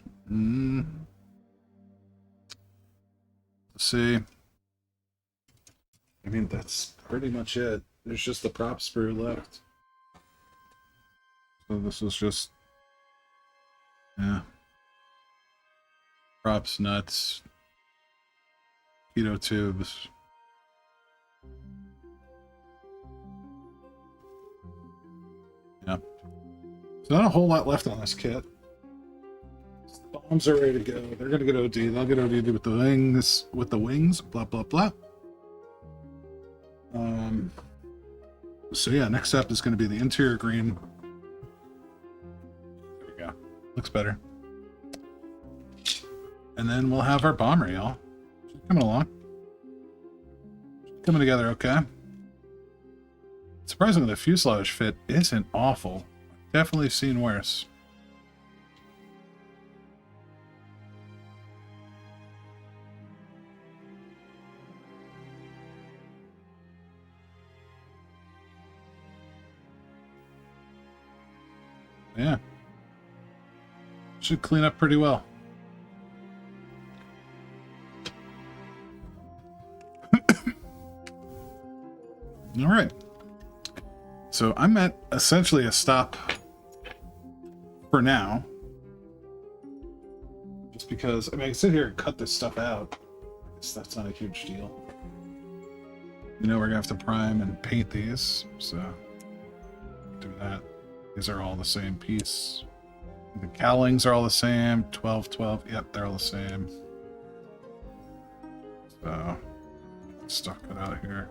Let's see. I mean, that's pretty much it. There's just the prop sprue left. So this is just, yeah. Props, nuts, keto tubes. Yeah. So not a whole lot left on this kit. Bombs are ready to go. They're gonna get OD. They'll get OD with the wings. Blah blah blah. So yeah, next up is going to be the interior green. There we go. Looks better. And then we'll have our bomber, y'all. Coming along. Coming together okay. Surprisingly, the fuselage fit isn't awful. Definitely seen worse. Yeah. Should clean up pretty well. All right. So I'm at essentially a stop for now. Just because, I mean, I can sit here and cut this stuff out. I guess that's not a huge deal. You know, we're going to have to prime and paint these. So do that. These are all the same piece. The cowlings are all the same. 12, 12. Yep, they're all the same. So, stuff it out of here.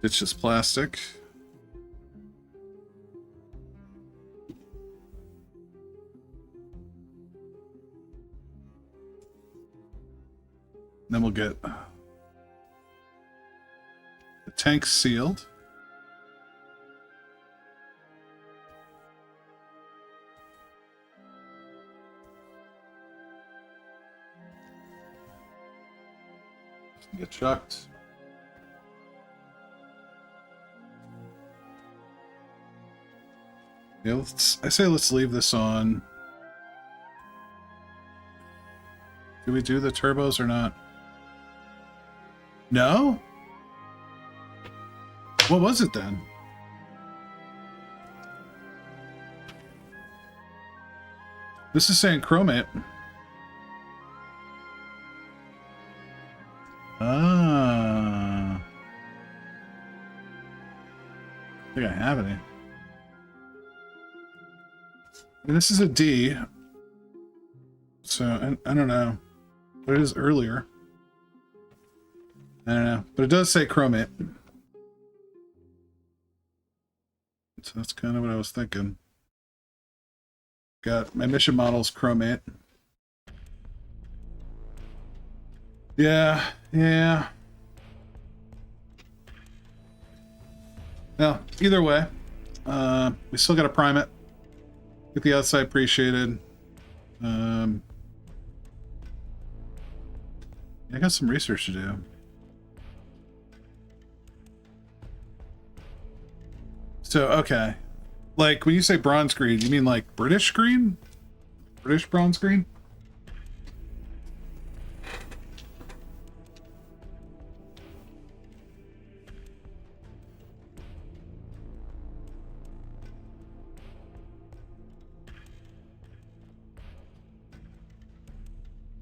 Ditch this plastic. Then we'll get the tank sealed. Get chucked. Yeah, I say let's leave this on. Do we do the turbos or not? No? What was it then? This is saying chromate. Ah. I think I have any. This is a D, so I don't know, but it is earlier. I don't know, but it does say chromate, so that's kind of what I was thinking. Got my mission models chromate. Yeah. Well, either way, we still got to prime it. Get the outside pre-shaded. I got some research to do. So, okay. Like, when you say bronze green, you mean like British green? British bronze green?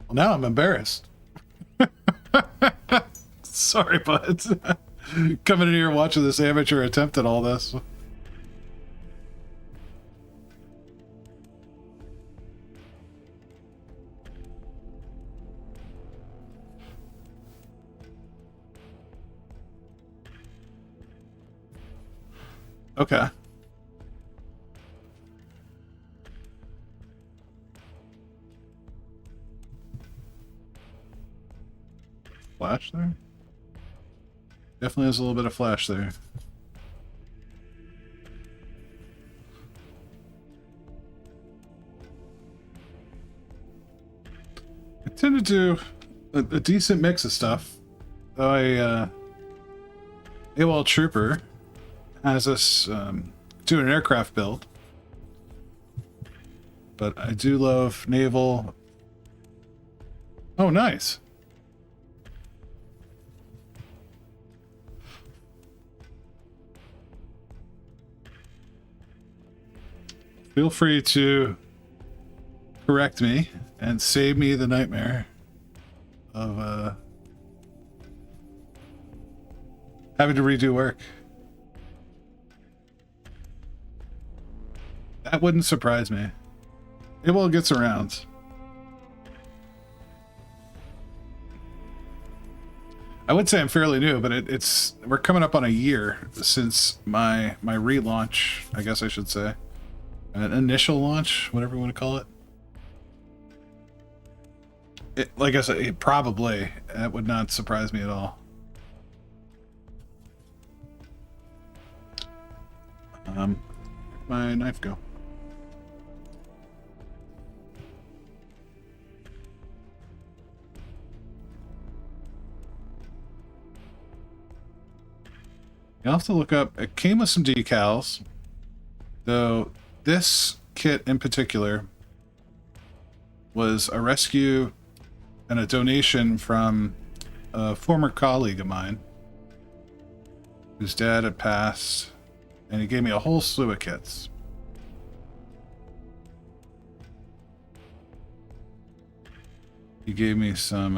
Well, now I'm embarrassed. Sorry, bud. Coming in here watching this amateur attempt at all this. Okay. Flash there? Definitely has a little bit of flash there. I tend to do a decent mix of stuff. Though AWOL Trooper has us do an aircraft build. But I do love naval. Oh, nice. Feel free to correct me and save me the nightmare of having to redo work. That wouldn't surprise me. It will gets around. I would say I'm fairly new, but we're coming up on a year since my relaunch, I guess I should say. An initial launch, whatever you want to call it. Like I said, probably. That would not surprise me at all. Where'd my knife go? You'll have to look up. It came with some decals, though. This kit in particular was a rescue and a donation from a former colleague of mine whose dad had passed, and he gave me a whole slew of kits. He gave me some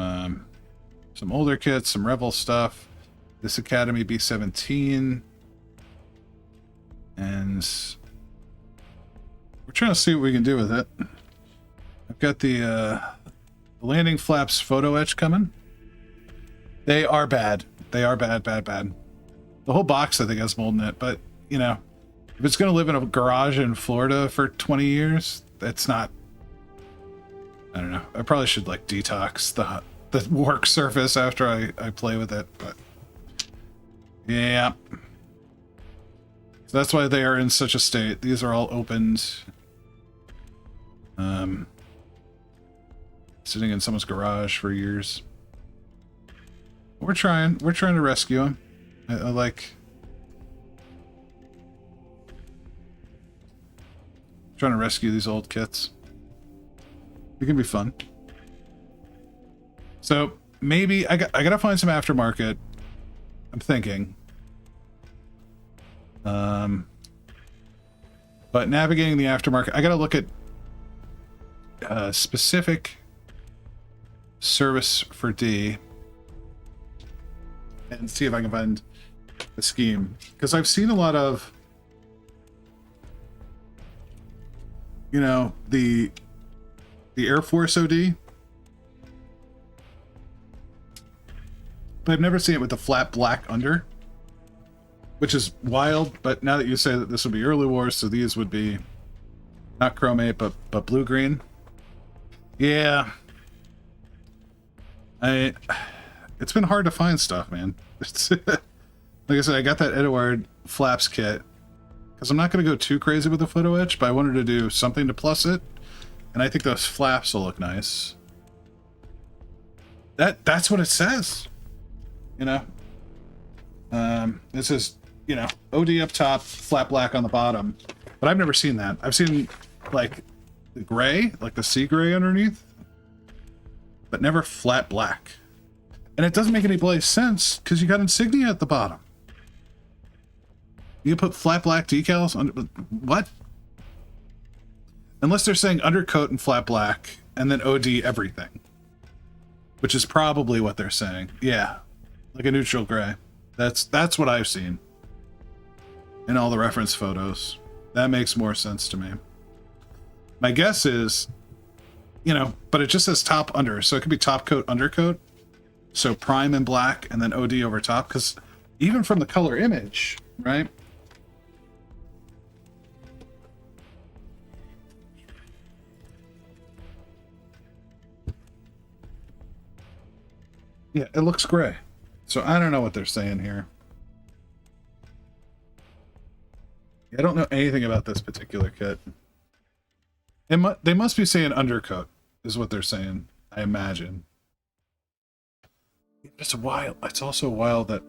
older kits, some Rebel stuff, this Academy B-17, we're trying to see what we can do with it. I've got the landing flaps photo etch coming. They are bad. They are bad, bad, bad. The whole box, I think, has mold in it, but, you know, if it's going to live in a garage in Florida for 20 years, that's not... I don't know. I probably should, like, detox the work surface after I play with it, but... Yeah. So that's why they are in such a state. These are all opened. Sitting in someone's garage for years. We're trying to rescue them. I like trying to rescue these old kits. It can be fun. So maybe I gotta find some aftermarket. I'm thinking. But navigating the aftermarket, I gotta look at specific service for D and see if I can find a scheme, because I've seen a lot of, you know, the Air Force OD, but I've never seen it with the flat black under, which is wild. But now that you say that this would be early wars, so these would be not chromate but blue green. Yeah, it's been hard to find stuff, man. It's like I said, I got that Edward flaps kit because I'm not going to go too crazy with the photo etch, but I wanted to do something to plus it, and I think those flaps will look nice. That's what it says, you know. It says, you know, OD up top, flat black on the bottom, but I've never seen that. I've seen like the gray, like the sea gray underneath, but never flat black. And it doesn't make any bloody sense because you got insignia at the bottom. You put flat black decals on what? Unless they're saying undercoat and flat black and then OD everything, which is probably what they're saying. Yeah, like a neutral gray. That's what I've seen in all the reference photos. That makes more sense to me. My guess is, you know, but it just says top under, so it could be top coat, undercoat. So prime in black and then OD over top, because even from the color image, right? Yeah, it looks gray. So I don't know what they're saying here. I don't know anything about this particular kit. They must be saying undercoat, is what they're saying, I imagine. It's wild. It's also wild that,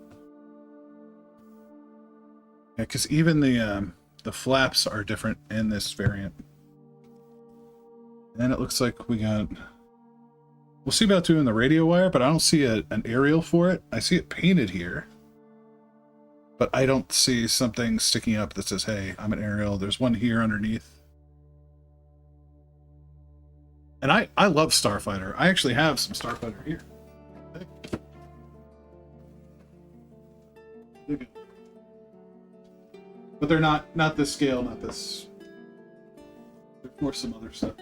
yeah, because even the flaps are different in this variant. And it looks like we'll see about doing the radio wire, but I don't see an aerial for it. I see it painted here, but I don't see something sticking up that says, hey, I'm an aerial. There's one here underneath. And I love Starfighter. I actually have some Starfighter here. But they're not this scale, not this. There's more some other stuff.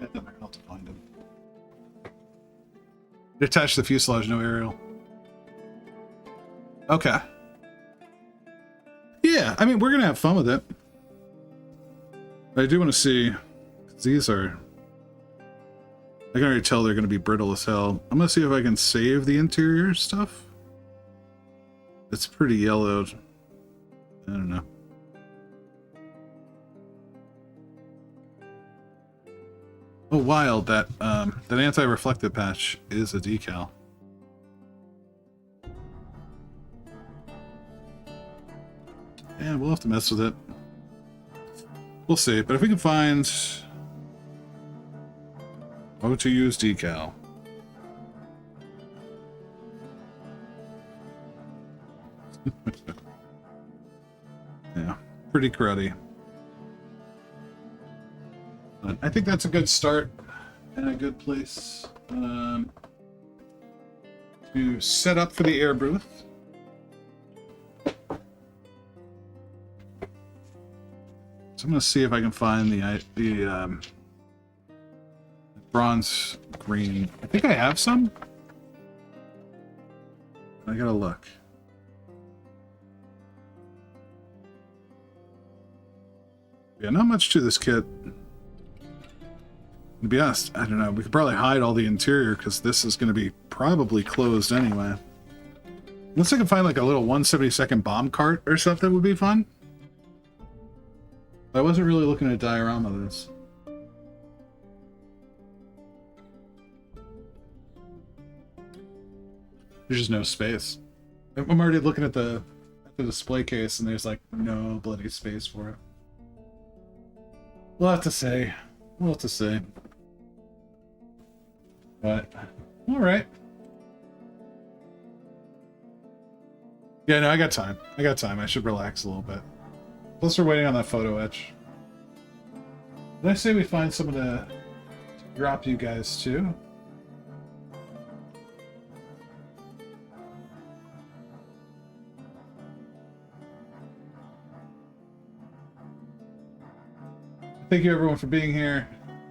Yeah, I'll have to find them. Detach the fuselage, no aerial. Okay. Yeah, I mean, we're gonna have fun with it. But I do want to see, 'cause these are, I can already tell they're going to be brittle as hell. I'm going to see if I can save the interior stuff. It's pretty yellowed. I don't know. Oh, wild, that anti-reflective patch is a decal. Yeah, we'll have to mess with it. We'll see, but if we can find how to use decal. Yeah, pretty cruddy. But I think that's a good start and a good place to set up for the air booth. I'm gonna see if I can find the bronze green. I think I have some. I gotta look. Yeah, not much to this kit. To be honest, I don't know. We could probably hide all the interior because this is going to be probably closed anyway. Unless I can find like a little 1/72 bomb cart or something would be fun. I wasn't really looking at a diorama of this. There's just no space. I'm already looking at the display case and there's like no bloody space for it. We'll have to say. We'll have to say. But, alright. Yeah, no, I got time. I got time. I should relax a little bit. Plus we're waiting on that photo etch. Did I say we find someone to drop you guys to? Thank you everyone for being here.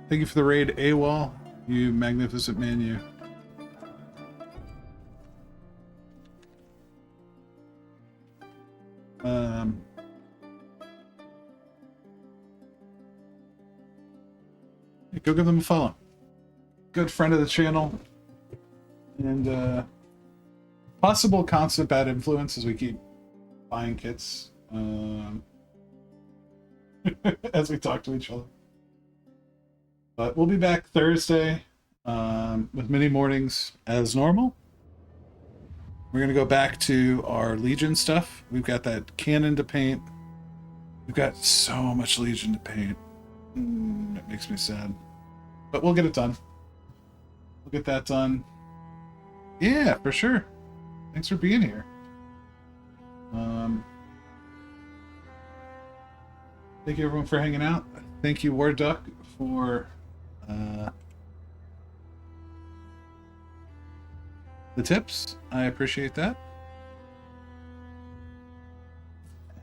Thank you for the raid, AWOL. You magnificent man, you. Go give them a follow. Good friend of the channel. And possible constant bad influence as we keep buying kits. As we talk to each other. But we'll be back Thursday with mini mornings as normal. We're going to go back to our Legion stuff. We've got that cannon to paint. We've got so much Legion to paint. It makes me sad. But we'll get it done. We'll get that done. Yeah, for sure. Thanks for being here. Thank you everyone for hanging out. Thank you War Duck for the tips. I appreciate that.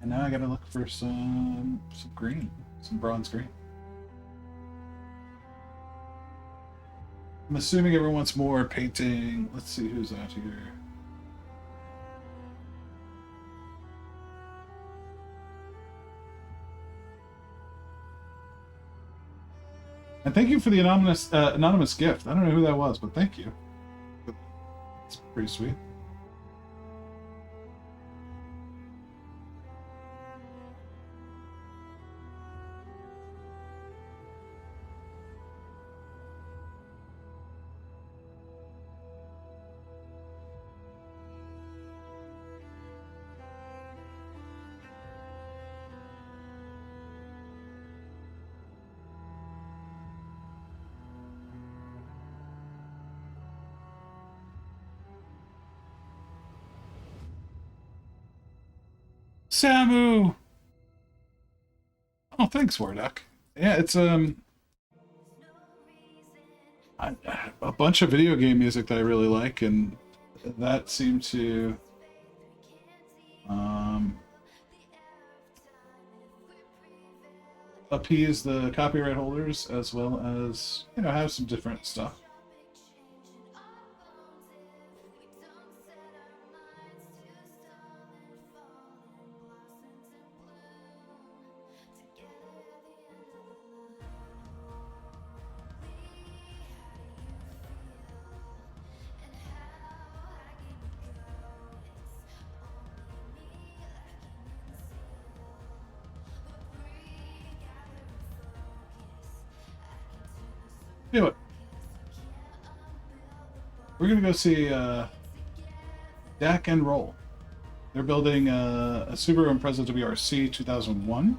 And now I gotta look for some green, some bronze green. I'm assuming everyone wants more painting. Let's see who's out here. And thank you for the anonymous gift. I don't know who that was, but thank you. It's pretty sweet. Samu! Oh, thanks, Warduck. Yeah, it's a bunch of video game music that I really like, and that seemed to appease the copyright holders as well as, you know, have some different stuff. Anyway, we're gonna go see Dak and Roll. They're building a Subaru Impreza WRC 2001.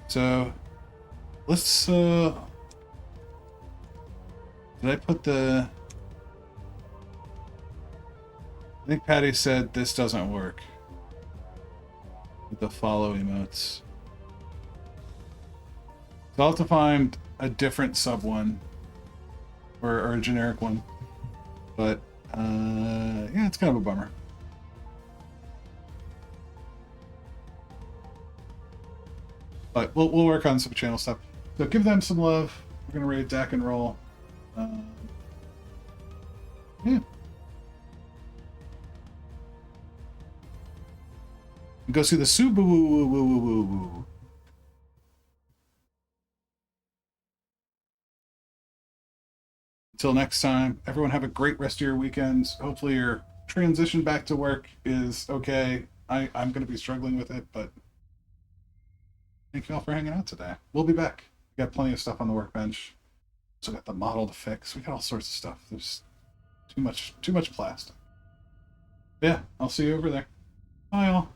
So let's did I put the... I think Patty said this doesn't work with the follow emotes. So I'll have to find a different sub one or a generic one, but yeah, it's kind of a bummer. But we'll work on some channel stuff. So give them some love. We're gonna raid Dak and Roll. Yeah. Go see the Subaru. Until next time, everyone have a great rest of your weekends. Hopefully your transition back to work is okay. I'm going to be struggling with it, but thank you all for hanging out today. We'll be back. We got plenty of stuff on the workbench. So got the model to fix. We got all sorts of stuff. There's too much plastic. Yeah, I'll see you over there. Bye all.